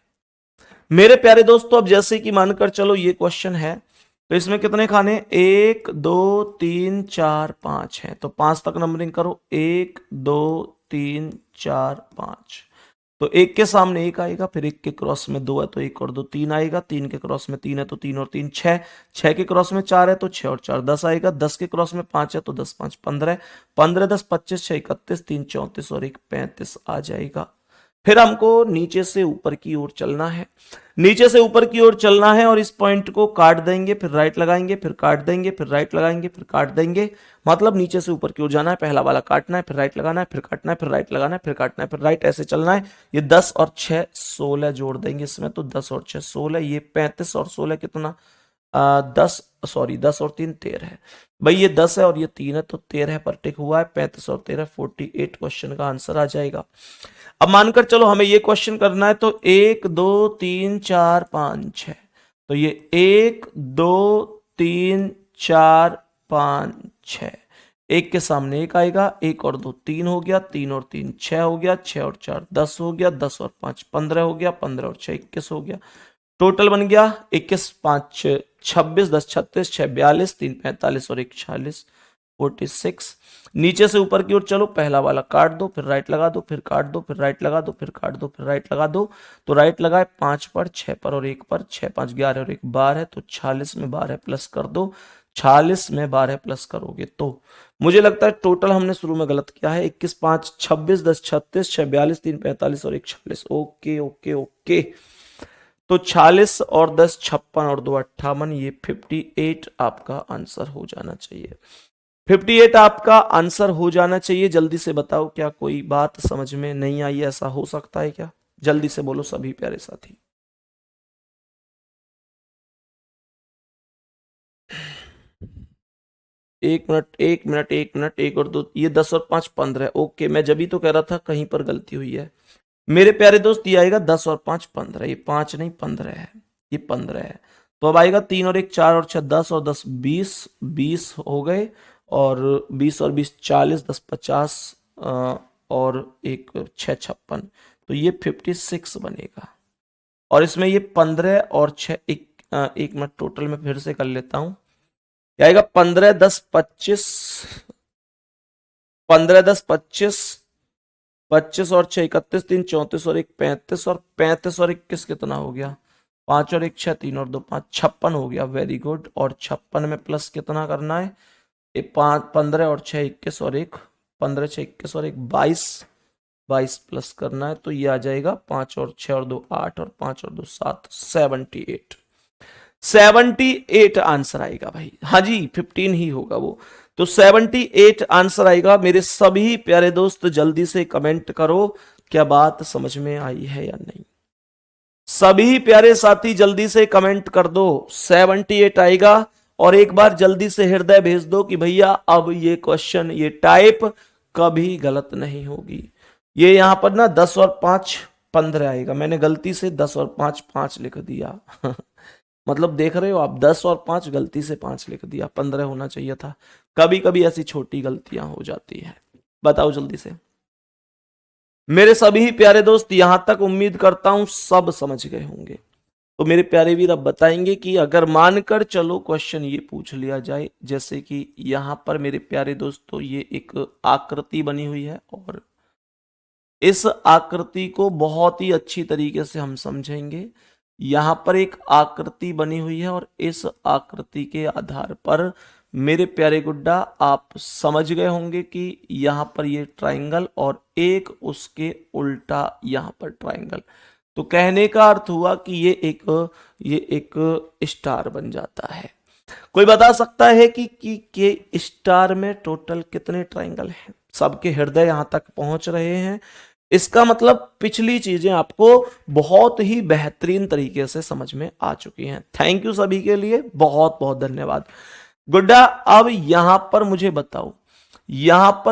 [SPEAKER 1] मेरे प्यारे दोस्तों। अब जैसे कि मानकर चलो ये क्वेश्चन है, तो इसमें कितने खाने, 1 2 3 4 5 है, तो 5 तक नंबरिंग करो, 1 2 3 4 5। तो 1 के सामने 1 आएगा, फिर 1 के क्रॉस में 2 है तो 1 और 2 3 आएगा, 3 के क्रॉस में 3 है तो 3 और 3 6, 6 के क्रॉस में 4 है तो 6 और 4 10 आएगा, 10 के क्रॉस में 5 है तो 10 5 15, 15 10 25 6 31, 3 34 और 1 35 आ जाएगा। फिर हमको नीचे से ऊपर की ओर चलना है, नीचे से ऊपर की ओर चलना है और इस पॉइंट को काट देंगे, फिर राइट लगाएंगे, फिर काट देंगे, फिर राइट लगाएंगे, फिर काट देंगे। मतलब नीचे से ऊपर की ओर जाना है, पहला वाला काटना है, फिर राइट लगाना है, फिर काटना है, फिर राइट लगाना है, फिर काटना है, फिर राइट, ऐसे चलना है। ये 10 और 6 16 जोड़ देंगे इसमें, तो 10 और 6 16, ये 35 और 16 कितना, 10 और 3 13 है भाई। ये 10 है और ये 3 है तो 13 पर टिक हुआ है। 35 और 13 48 क्वेश्चन का आंसर आ जाएगा। अब मानकर चलो हमें ये क्वेश्चन करना है, तो 1 2 3 4 5 6, तो ये 1 2 3 4 5 6, 1 के सामने 1 आएगा, 1 और 2 3 हो गया, 3 और 3 6 हो गया, 6 और 4 10 हो गया, 10 और 5 15 हो गया, 15 और 6 21 हो गया। टोटल बन गया 21 5 26, 10 36, 6 42, 3 45 और 1 46 46। नीचे से ऊपर की ओर चलो, पहला वाला काट दो, फिर राइट लगा दो, फिर काट दो, फिर राइट लगा दो, फिर काट दो, फिर राइट लगा दो। तो राइट लगाए 5 पर 6 पर और 1 पर, 6 5 11 और 1 12 है, तो 46 में 12 प्लस कर दो। 46 में 12 प्लस करोगे तो मुझे लगता है टोटल हमने शुरू में गलत किया है। 21 5 26, 10 36, 6 42, 3 45 और 1 46। ओके ओके ओके, तो 46 और 10 56 और 2 58, ये 58 आपका आंसर हो जाना चाहिए। 58 आपका आंसर हो जाना चाहिए। जल्दी से बताओ, क्या कोई बात समझ में नहीं आई? ऐसा हो सकता है क्या? जल्दी से बोलो सभी प्यारे साथी। एक मिनट एक मिनट एक मिनट, 1 और 2, ये 10 और 5 15 है। ओके, मैं जब ही तो कह रहा था कहीं पर गलती हुई है मेरे प्यारे दोस्त। ये आएगा 10 और 5 15, ये 5 नहीं 15 है, ये 15 है। तो अब आएगा 3 और 1 4 और 6 10 और 10 20, 20 हो गए, और 20 और 20 40, 10 50 और 1 6 56, तो ये 56 बनेगा। और इसमें ये 15 और 6 एक मिनट, टोटल में फिर से कर लेता हूं। क्या आएगा, 15 10 25, 15 10 25, 25 और 6 31, 3 34 और 1 35, और 35 और 21 कितना हो गया, 5 और 1 6, 3 और 2 5, 56 हो गया। Very good. और 56 में प्लस कितना करना है, 15 और 6 21 और 1 15 6 21 और 1 22, 22 प्लस करना है, तो ये आ जाएगा 5 और 6 और 2 8 और 5 और 2 7, 78। 78 आंसर आएगा भाई। हाँ जी, 15 ही होगा वो, तो 78 आंसर आएगा। मेरे सभी प्यारे दोस्त जल्दी से कमेंट करो, क्या बात समझ में आई है या नहीं। सभी प्यारे साथी जल्दी से कमेंट कर दो, 78 आएगा। और एक बार जल्दी से हृदय भेज दो कि भैया अब ये क्वेश्चन, ये टाइप कभी गलत नहीं होगी। ये यहां पर ना 10 और 5 15 आएगा, मैंने गलती से 10 और 5 5 लिख दिया मतलब देख रहे हो आप, 10 और 5 गलती से 5 लिख दिया, 15 होना चाहिए था। कभी कभी ऐसी छोटी गलतियां हो जाती है। बताओ जल्दी से। मेरे सभी प्यारे दोस्त, यहां तक उम्मीद करता हूं सब समझ गए होंगे। तो मेरे प्यारे वीर अब बताएंगे कि अगर मानकर चलो क्वेश्चन ये पूछ लिया जाए, जैसे कि यहां पर मेरे प्यारे दोस्तों ये एक आकृति बनी हुई है और इस आकृति को बहुत ही अच्छी तरीके से हम समझेंगे। यहां पर एक आकृति बनी हुई है और इस आकृति के आधार पर मेरे प्यारे गुड्डा आप समझ गए होंगे कि यहां पर ये ट्रायंगल और एक उसके उल्टा यहां पर ट्रायंगल। तो कहने का अर्थ हुआ कि ये एक स्टार बन जाता है। कोई बता सकता है कि स्टार में टोटल कितने ट्रायंगल हैं? सबके हृदय यहां तक पहुंच रहे हैं। इसका मतलब पिछली चीजें आपको बहुत ही बेहतरीन तरीके से समझ में आ चुकी हैं। थैंक यू सभी के लिए, बहुत बहुत धन्यवाद। गुड्डा अब यहां पर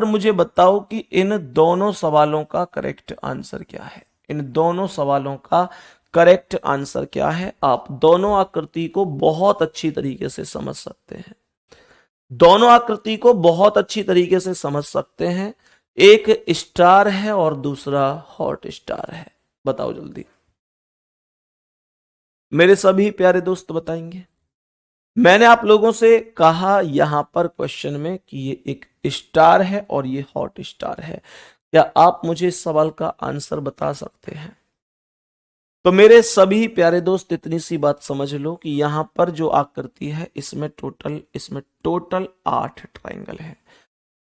[SPEAKER 1] मुझे बताओ कि इन दोनों सवालों का करेक्ट आंसर क्या है। इन दोनों सवालों का करेक्ट आंसर क्या है? आप दोनों आकृति को बहुत अच्छी तरीके से समझ सकते हैं। दोनों आकृति को बहुत अच्छी तरीके से समझ सकते हैं। एक स्टार है और दूसरा हॉट स्टार है। बताओ जल्दी, मेरे सभी प्यारे दोस्त बताएंगे। मैंने आप लोगों से कहा यहां पर क्वेश्चन में कि ये एक स्टार है और ये हॉट स्टार है। क्या आप मुझे इस सवाल का आंसर बता सकते हैं? तो मेरे सभी प्यारे दोस्त इतनी सी बात समझ लो कि यहां पर जो आकृति है इसमें टोटल 8 ट्राइंगल है।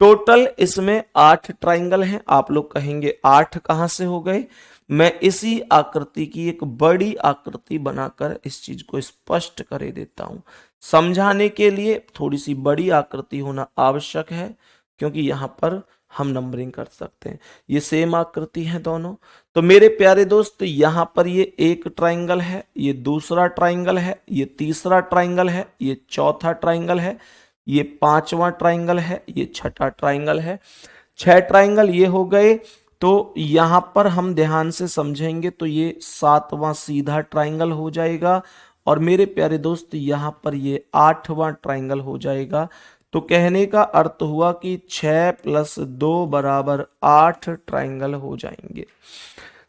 [SPEAKER 1] टोटल इसमें 8 ट्राइंगल हैं। आप लोग कहेंगे 8 कहां से हो गए? मैं इसी आकृति की एक बड़ी आकृति बनाकर इस चीज को स्पष्ट कर देता हूं। समझाने के लिए थोड़ी सी बड़ी आकृति होना आवश्यक है, क्योंकि यहां पर हम नंबरिंग कर सकते हैं। ये सेम आकृति है दोनों। तो मेरे प्यारे दोस्त यहां पर ये एक ट्राइंगल है, ये दूसरा ट्राइंगल है, ये तीसरा ट्राइंगल है, ये चौथा ट्राइंगल है, ये पांचवा ट्राइंगल है, ये छठा ट्राइंगल है। 6 ट्राइंगल ये हो गए। तो यहां पर हम ध्यान से समझेंगे तो ये 7वां सीधा ट्राइंगल हो जाएगा और मेरे प्यारे दोस्त यहां पर ये 8वां ट्राइंगल हो जाएगा। तो कहने का अर्थ हुआ कि 6 + 2 = 8 ट्राइंगल हो जाएंगे।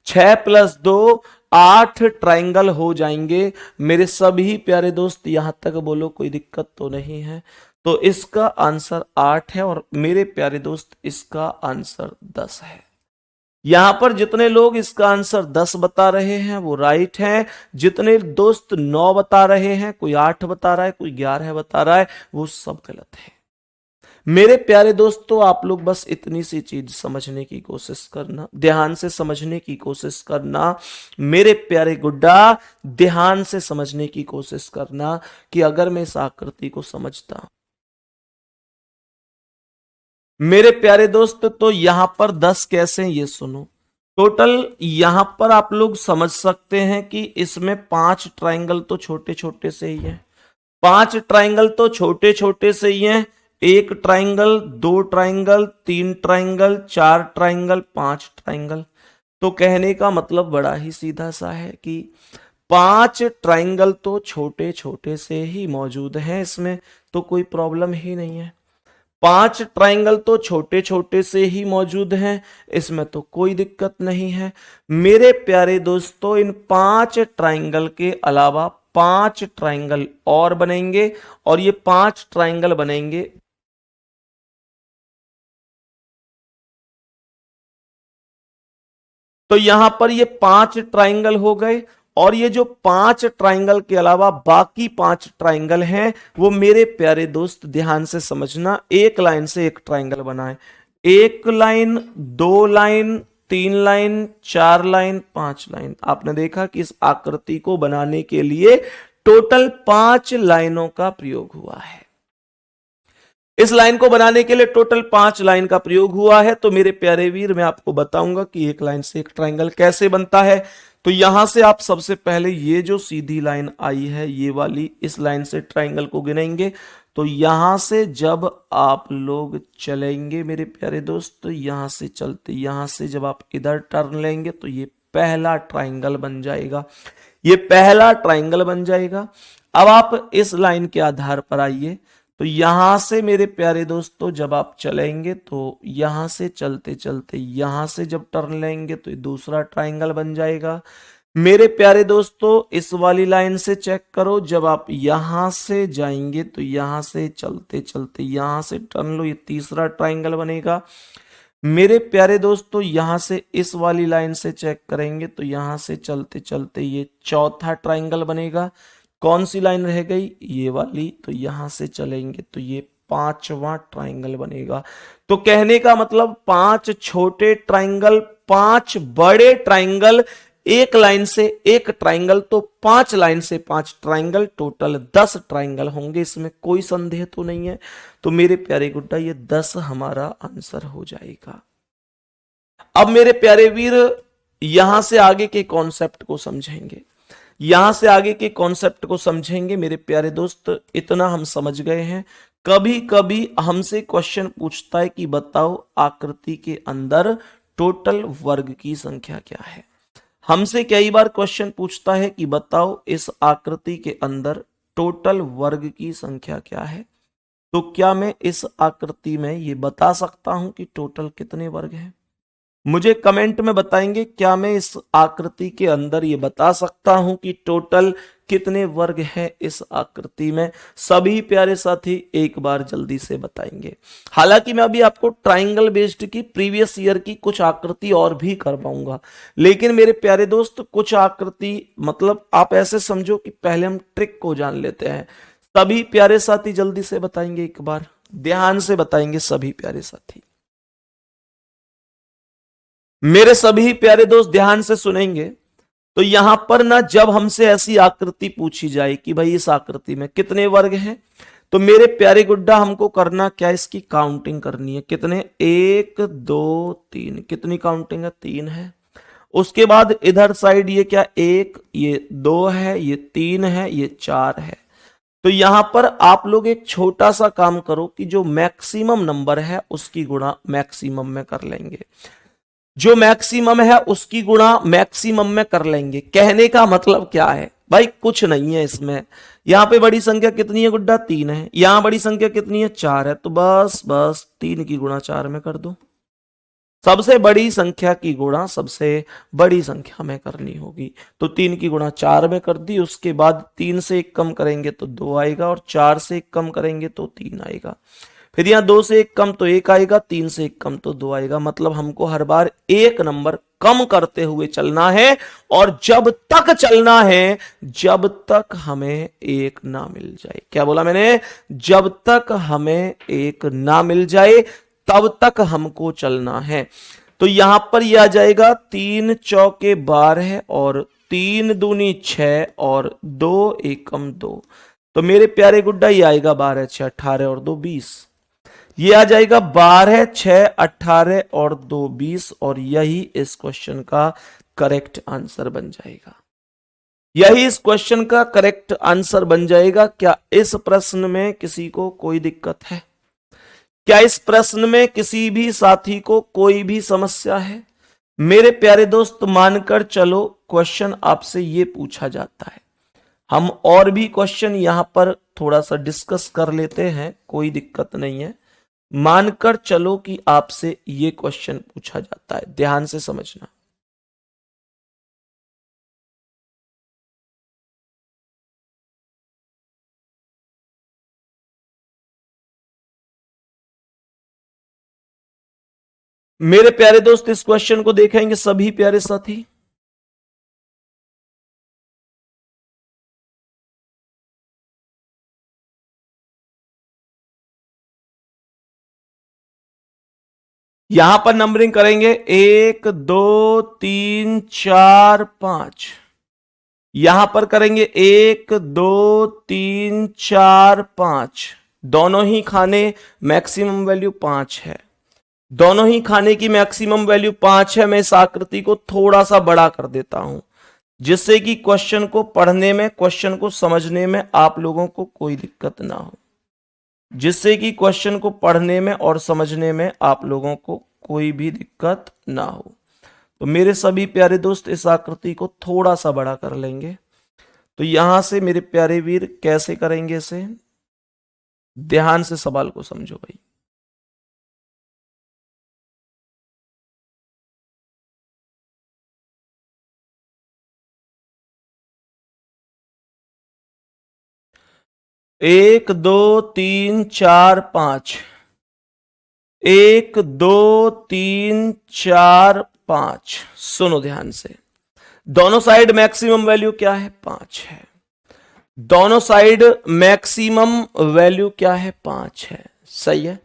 [SPEAKER 1] 6 + 2 8 ट्राइंगल हो जाएंगे। मेरे सभी प्यारे दोस्त यहां तक बोलो, कोई दिक्कत तो नहीं है? तो इसका आंसर 8 है और मेरे प्यारे दोस्त इसका आंसर 10 है। यहां पर जितने लोग इसका आंसर 10 बता रहे हैं वो राइट हैं। जितने दोस्त 9 बता रहे हैं, कोई 8 बता रहा है, कोई 11 बता रहा है, वो सब गलत है। मेरे प्यारे दोस्तों आप लोग बस इतनी सी चीज समझने की कोशिश करना, ध्यान से समझने की कोशिश करना। मेरे प्यारे गुड्डा ध्यान से समझने की कोशिश करना कि अगर मैं इस आकृति को समझता, मेरे प्यारे दोस्त, तो यहां पर 10 कैसे हैं ये सुनो। टोटल यहां पर आप लोग समझ सकते हैं कि इसमें 5 ट्राइंगल तो छोटे छोटे से ही है। 5 ट्राइंगल तो छोटे छोटे से ही हैं। 1 triangle, 2 triangle, 3 triangle, 4 triangle, 5 triangle. तो कहने का मतलब बड़ा ही सीधा सा है कि 5 ट्राइंगल तो छोटे छोटे से ही मौजूद हैं इसमें, तो कोई प्रॉब्लम ही नहीं है। 5 ट्राइंगल तो छोटे छोटे से ही मौजूद हैं, इसमें तो कोई दिक्कत नहीं है। मेरे प्यारे दोस्तों इन 5 ट्राइंगल के अलावा 5 ट्राइंगल और बनेंगे और ये 5 ट्राइंगल बनेंगे। तो यहां पर ये 5 ट्राइंगल हो गए और ये जो 5 ट्राइंगल के अलावा बाकी 5 ट्राइंगल हैं वो मेरे प्यारे दोस्त ध्यान से समझना, एक लाइन से एक ट्राइंगल बनाए। 1 line, 2 line, 3 line, 4 line, 5 line. आपने देखा कि इस आकृति को बनाने के लिए टोटल 5 लाइनों का प्रयोग हुआ है। इस लाइन को बनाने के लिए टोटल 5 लाइन का प्रयोग हुआ है। तो मेरे प्यारे वीर, मैं आपको बताऊंगा कि एक लाइन से एक ट्राइंगल कैसे बनता है। तो यहां से आप सबसे पहले ये जो सीधी लाइन आई है, ये वाली, इस लाइन से ट्राइंगल को गिनेंगे। तो यहां से जब आप लोग चलेंगे मेरे प्यारे दोस्त, तो यहां से चलते, यहां से जब आप इधर टर्न लेंगे तो ये पहला ट्राइंगल बन जाएगा, ये पहला ट्राइंगल बन जाएगा। अब आप इस लाइन के आधार पर आइए। तो यहां से मेरे प्यारे दोस्तों जब आप चलेंगे तो यहां से चलते चलते यहां से जब टर्न लेंगे तो ये दूसरा ट्राइंगल बन जाएगा। मेरे प्यारे दोस्तों इस वाली लाइन से चेक करो, जब आप यहां से जाएंगे तो यहां से चलते चलते यहां से टर्न लो, ये तीसरा ट्राइंगल बनेगा। मेरे प्यारे दोस्तों यहां से इस वाली लाइन से चेक करेंगे तो यहां से चलते चलते ये चौथा ट्राइंगल बनेगा। कौन सी लाइन रह गई? ये वाली। तो यहां से चलेंगे तो ये पांचवा ट्राइंगल बनेगा। तो कहने का मतलब 5 छोटे ट्राइंगल, 5 बड़े ट्राइंगल, एक लाइन से एक ट्राइंगल, तो 5 लाइन से 5 ट्राइंगल, टोटल 10 ट्राइंगल होंगे। इसमें कोई संदेह तो नहीं है। तो मेरे प्यारे गुड्डा ये 10 हमारा आंसर हो जाएगा। अब मेरे प्यारे वीर यहां से आगे के कॉन्सेप्ट को समझेंगे, यहां से आगे के कॉन्सेप्ट को समझेंगे। मेरे प्यारे दोस्त इतना हम समझ गए हैं। कभी कभी हमसे क्वेश्चन पूछता है कि बताओ आकृति के अंदर टोटल वर्ग की संख्या क्या है। हमसे कई बार क्वेश्चन पूछता है कि बताओ इस आकृति के अंदर टोटल वर्ग की संख्या क्या है। तो क्या मैं इस आकृति में ये बता सकता हूं कि टोटल कितने वर्ग हैं? मुझे कमेंट में बताएंगे, क्या मैं इस आकृति के अंदर ये बता सकता हूं कि टोटल कितने वर्ग हैं इस आकृति में? सभी प्यारे साथी एक बार जल्दी से बताएंगे। हालांकि मैं अभी आपको ट्राइंगल बेस्ड की प्रीवियस ईयर की कुछ आकृति और भी करवाऊंगा, लेकिन मेरे प्यारे दोस्त कुछ आकृति, मतलब आप ऐसे समझो कि पहले हम ट्रिक को जान लेते हैं। सभी प्यारे साथी जल्दी से बताएंगे, एक बार ध्यान से बताएंगे सभी प्यारे साथी। मेरे सभी प्यारे दोस्त ध्यान से सुनेंगे। तो यहां पर ना जब हमसे ऐसी आकृति पूछी जाए कि भाई इस आकृति में कितने वर्ग हैं, तो मेरे प्यारे गुड्डा हमको करना क्या, इसकी काउंटिंग करनी है। कितने? 1 2 3। कितनी काउंटिंग है? 3 है। उसके बाद इधर साइड ये क्या, 1, ये 2 है, ये 3 है, ये 4 है। तो यहां पर आप लोग एक छोटा सा काम करो कि जो मैक्सिमम नंबर है उसकी गुणा मैक्सिमम में कर लेंगे, जो मैक्सिमम है उसकी गुणा मैक्सिमम में कर लेंगे। कहने का मतलब क्या है भाई? कुछ नहीं है इसमें। यहां पे बड़ी संख्या कितनी है गुड्डा? 3 है। यहां बड़ी संख्या कितनी है? 4 है। तो बस बस 3 की गुणा 4 में कर दो। सबसे बड़ी संख्या की गुणा सबसे बड़ी संख्या में करनी होगी। तो 3 की गुणा 4 में कर दी। उसके बाद 3 से 1 कम करेंगे तो 2 आएगा, और 4 से 1 कम करेंगे तो 3 आएगा। फिर यहां 2 से 1 कम तो 1 आएगा, 3 से 1 कम तो 2 आएगा। मतलब हमको हर बार एक नंबर कम करते हुए चलना है, और जब तक चलना है जब तक हमें एक ना मिल जाए। क्या बोला मैंने? जब तक हमें एक ना मिल जाए तब तक हमको चलना है। तो यहां पर यह आ जाएगा 3 चौके 12 और 3 दूनी 6 और 2 एकम 2। तो मेरे प्यारे गुड्डा ये आएगा 12 6 18 और 2 20। ये आ जाएगा 12 6 18 और 2 20, और यही इस क्वेश्चन का करेक्ट आंसर बन जाएगा। यही इस क्वेश्चन का करेक्ट आंसर बन जाएगा। क्या इस प्रश्न में किसी को कोई दिक्कत है? क्या इस प्रश्न में किसी भी साथी को कोई भी समस्या है? मेरे प्यारे दोस्त मानकर चलो क्वेश्चन आपसे ये पूछा जाता है, हम और भी क्वेश्चन यहां पर थोड़ा सा डिस्कस कर लेते हैं, कोई दिक्कत नहीं है। मानकर चलो कि आपसे ये क्वेश्चन पूछा जाता है, ध्यान से समझना। मेरे प्यारे दोस्त इस क्वेश्चन को देखेंगे सभी प्यारे साथी। यहां पर नंबरिंग करेंगे 1 2 3 4 5। यहां पर करेंगे 1 2 3 4 5। दोनों ही खाने मैक्सिमम वैल्यू 5 है, दोनों ही खाने की मैक्सिमम वैल्यू 5 है। मैं इस आकृति को थोड़ा सा बड़ा कर देता हूं जिससे कि क्वेश्चन को पढ़ने में, क्वेश्चन को समझने में आप लोगों को कोई दिक्कत ना हो, जिससे कि क्वेश्चन को पढ़ने में और समझने में आप लोगों को कोई भी दिक्कत ना हो। तो मेरे सभी प्यारे दोस्त इस आकृति को थोड़ा सा बड़ा कर लेंगे। तो यहां से मेरे प्यारे वीर कैसे करेंगे इसे, ध्यान से सवाल को समझो भाई। एक दो तीन चार पांच, एक दो तीन चार पांच, सुनो ध्यान से। दोनों साइड मैक्सिमम वैल्यू क्या है, 5 है। दोनों साइड मैक्सिमम वैल्यू क्या है, 5 है। सही है।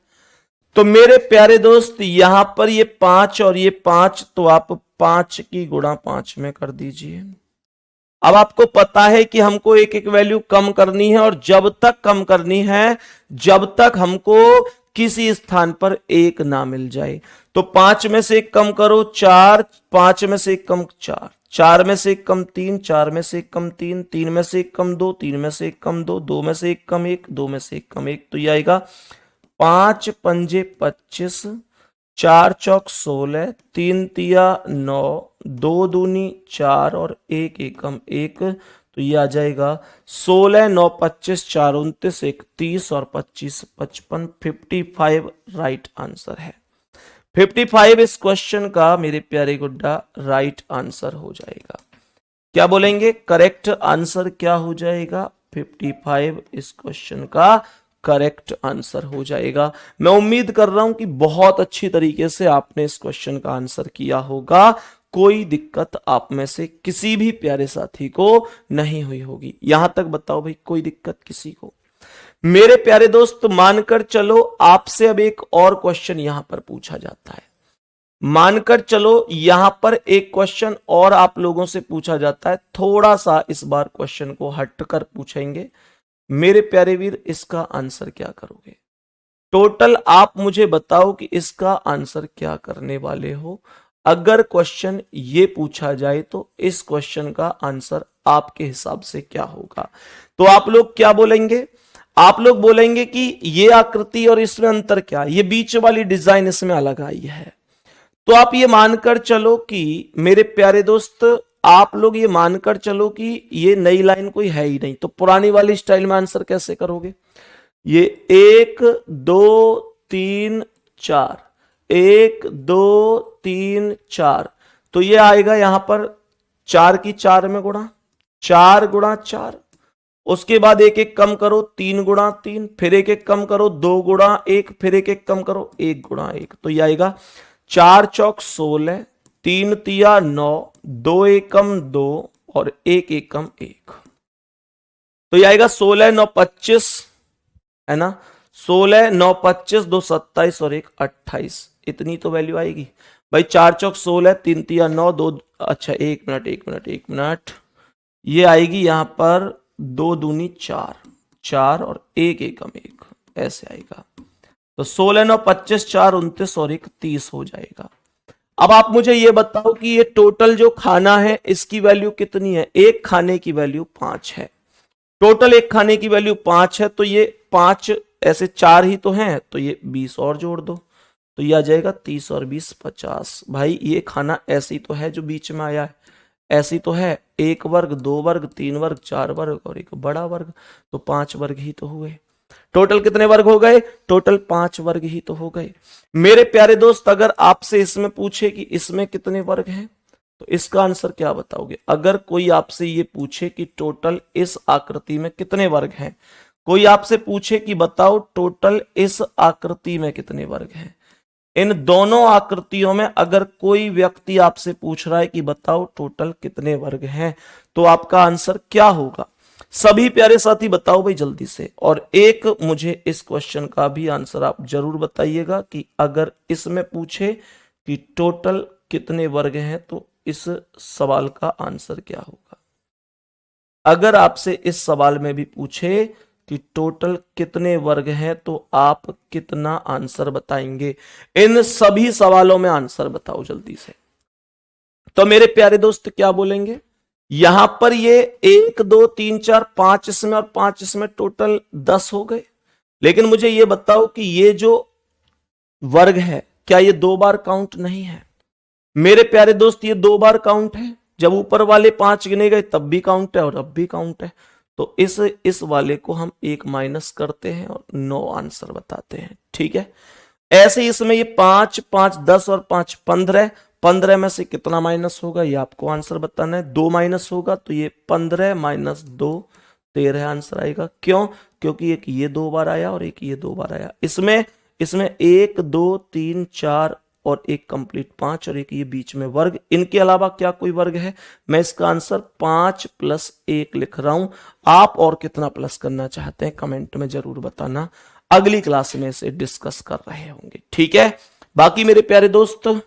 [SPEAKER 1] तो मेरे प्यारे दोस्त यहां पर ये 5 और ये 5, तो आप 5 की गुणा 5 में कर दीजिए। अब आपको पता है कि हमको एक एक वैल्यू कम करनी है, और जब तक कम करनी है जब तक हमको किसी स्थान पर एक ना मिल जाए। तो 5 में से एक कम करो 4, 5 में से एक कम 4, 4 में से एक कम 3, 4 में से एक कम 3, 3 में से एक कम 2, 3 में से एक कम 2, 2 में से एक कम 1, 2 में से एक कम 1। तो यह आएगा 5 पंजे 25, 4 चौक 16, 3 तिया 9, 2 दूनी 4 और 1 एकम 1। तो ये आ जाएगा 16 9 25 4 29 1 30 और 25 55, 55 राइट आंसर है। 55 इस क्वेश्चन का मेरे प्यारे गुड्डा राइट आंसर हो जाएगा। क्या बोलेंगे, करेक्ट आंसर क्या हो जाएगा, 55 इस क्वेश्चन का करेक्ट आंसर हो जाएगा। मैं उम्मीद कर रहा हूं कि बहुत अच्छी तरीके से आपने इस क्वेश्चन का आंसर किया होगा। कोई दिक्कत आप में से किसी भी प्यारे साथी को नहीं हुई होगी। यहां तक बताओ भाई, कोई दिक्कत किसी को? मेरे प्यारे दोस्त मानकर चलो आपसे अब एक और क्वेश्चन यहां पर पूछा जाता है। मानकर चलो यहां पर एक क्वेश्चन और आप लोगों से पूछा जाता है। थोड़ा सा इस बार क्वेश्चन को हटकर पूछेंगे। मेरे प्यारे वीर इसका आंसर क्या करोगे? टोटल आप मुझे बताओ कि इसका आंसर क्या करने वाले हो। अगर क्वेश्चन ये पूछा जाए तो इस क्वेश्चन का आंसर आपके हिसाब से क्या होगा? तो आप लोग क्या बोलेंगे? आप लोग बोलेंगे कि ये आकृति और इसमें अंतर क्या, ये बीच वाली डिजाइन इसमें अलग आई है। तो आप ये मानकर चलो कि मेरे प्यारे दोस्त, आप लोग ये मानकर चलो कि ये नई लाइन कोई है ही नहीं। तो पुरानी वाली स्टाइल में आंसर कैसे करोगे? ये 1 2 3 4, 1 2 3 4, तो ये आएगा यहां पर 4 की 4 में गुणा, 4 गुणा 4। उसके बाद एक एक कम करो, 3 गुणा 3, फिर एक एक कम करो, 2 गुणा 1, फिर एक एक कम करो, 1 गुणा 1। तो ये आएगा 4 चौक 16, 3 तिया 9, 2 एकम 2 और 1 एकम 1। तो ये आएगा 16 9 25, है ना? 16 9 25, 2 27 और 1 28। इतनी तो वैल्यू आएगी भाई। 4 चौक 16, 3 तिया 9, 2, अच्छा 1 मिनट 1 मिनट 1 मिनट, ये आएगी यहां पर 2 दूनी 4, 4 और 1 एकम 1, ऐसे आएगा। तो 16 9 25 4 29 और 1 30 हो जाएगा। अब आप मुझे ये बताओ कि ये टोटल जो खाना है इसकी वैल्यू कितनी है? एक खाने की वैल्यू 5 है। टोटल एक खाने की वैल्यू 5 है, तो ये 5 ऐसे 4 ही तो हैं, तो ये 20 और जोड़ दो, तो ये आ जाएगा 30 और 20 50। भाई ये खाना ऐसी तो है जो बीच में आया है, ऐसी तो है। 1 वर्ग 2 वर्ग 3 वर्ग 4 वर्ग और एक बड़ा वर्ग, तो 5 वर्ग ही तो हुए। टोटल कितने वर्ग हो गए? टोटल 5 वर्ग ही तो हो गए। मेरे प्यारे दोस्त अगर आपसे इसमें पूछे कि इसमें कितने वर्ग हैं, तो इसका आंसर क्या बताओगे? अगर कोई आपसे ये पूछे कि टोटल इस आकृति में कितने वर्ग हैं, कोई आपसे पूछे कि बताओ टोटल इस आकृति में कितने वर्ग हैं, इन दोनों आकृतियों में अगर कोई व्यक्ति आपसे पूछ रहा है कि बताओ टोटल कितने वर्ग हैं, तो आपका आंसर क्या होगा? सभी प्यारे साथी बताओ भाई जल्दी से। और एक मुझे इस क्वेश्चन का भी आंसर आप जरूर बताइएगा कि अगर इसमें पूछे कि टोटल कितने वर्ग हैं तो इस सवाल का आंसर क्या होगा? अगर आपसे इस सवाल में भी पूछे कि टोटल कितने वर्ग हैं, तो आप कितना आंसर बताएंगे? इन सभी सवालों में आंसर बताओ जल्दी से। तो मेरे प्यारे दोस्त क्या बोलेंगे, यहां पर ये 1 2 3 4 5 इसमें और 5 इसमें, टोटल 10 हो गए। लेकिन मुझे ये बताओ कि ये जो वर्ग है क्या ये 2 बार काउंट नहीं है? मेरे प्यारे दोस्त ये 2 बार काउंट है, जब ऊपर वाले 5 गिने गए तब भी काउंट है और अब भी काउंट है। तो इस वाले को हम 1 माइनस करते हैं और 9 आंसर बताते हैं। ठीक है, ऐसे ही इसमें ये 5 5 10 और 5 15, 15 में से कितना माइनस होगा ये आपको आंसर बताना है। 2 माइनस होगा तो ये 15 माइनस 2 13 आंसर आएगा। क्यों? क्योंकि एक ये 2 बार आया और एक ये 2 बार आया। इसमें 1 2 3 4 और एक कंप्लीट 5 और एक ये बीच में वर्ग। इनके अलावा क्या कोई वर्ग है? मैं इसका आंसर 5 + 1 लिख रहा हूं। आप और कितना प्लस करना चाहते हैं कमेंट में जरूर बताना, अगली क्लास में इसे डिस्कस कर रहे होंगे। ठीक है, बाकी मेरे प्यारे दोस्त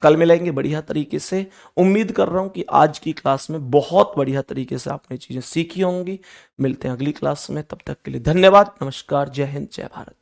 [SPEAKER 1] कल मिलेंगे बढ़िया तरीके से। उम्मीद कर रहा हूं कि आज की क्लास में बहुत बढ़िया तरीके से आपने चीजें सीखी होंगी। मिलते हैं अगली क्लास में, तब तक के लिए धन्यवाद, नमस्कार, जय हिंद, जय भारत।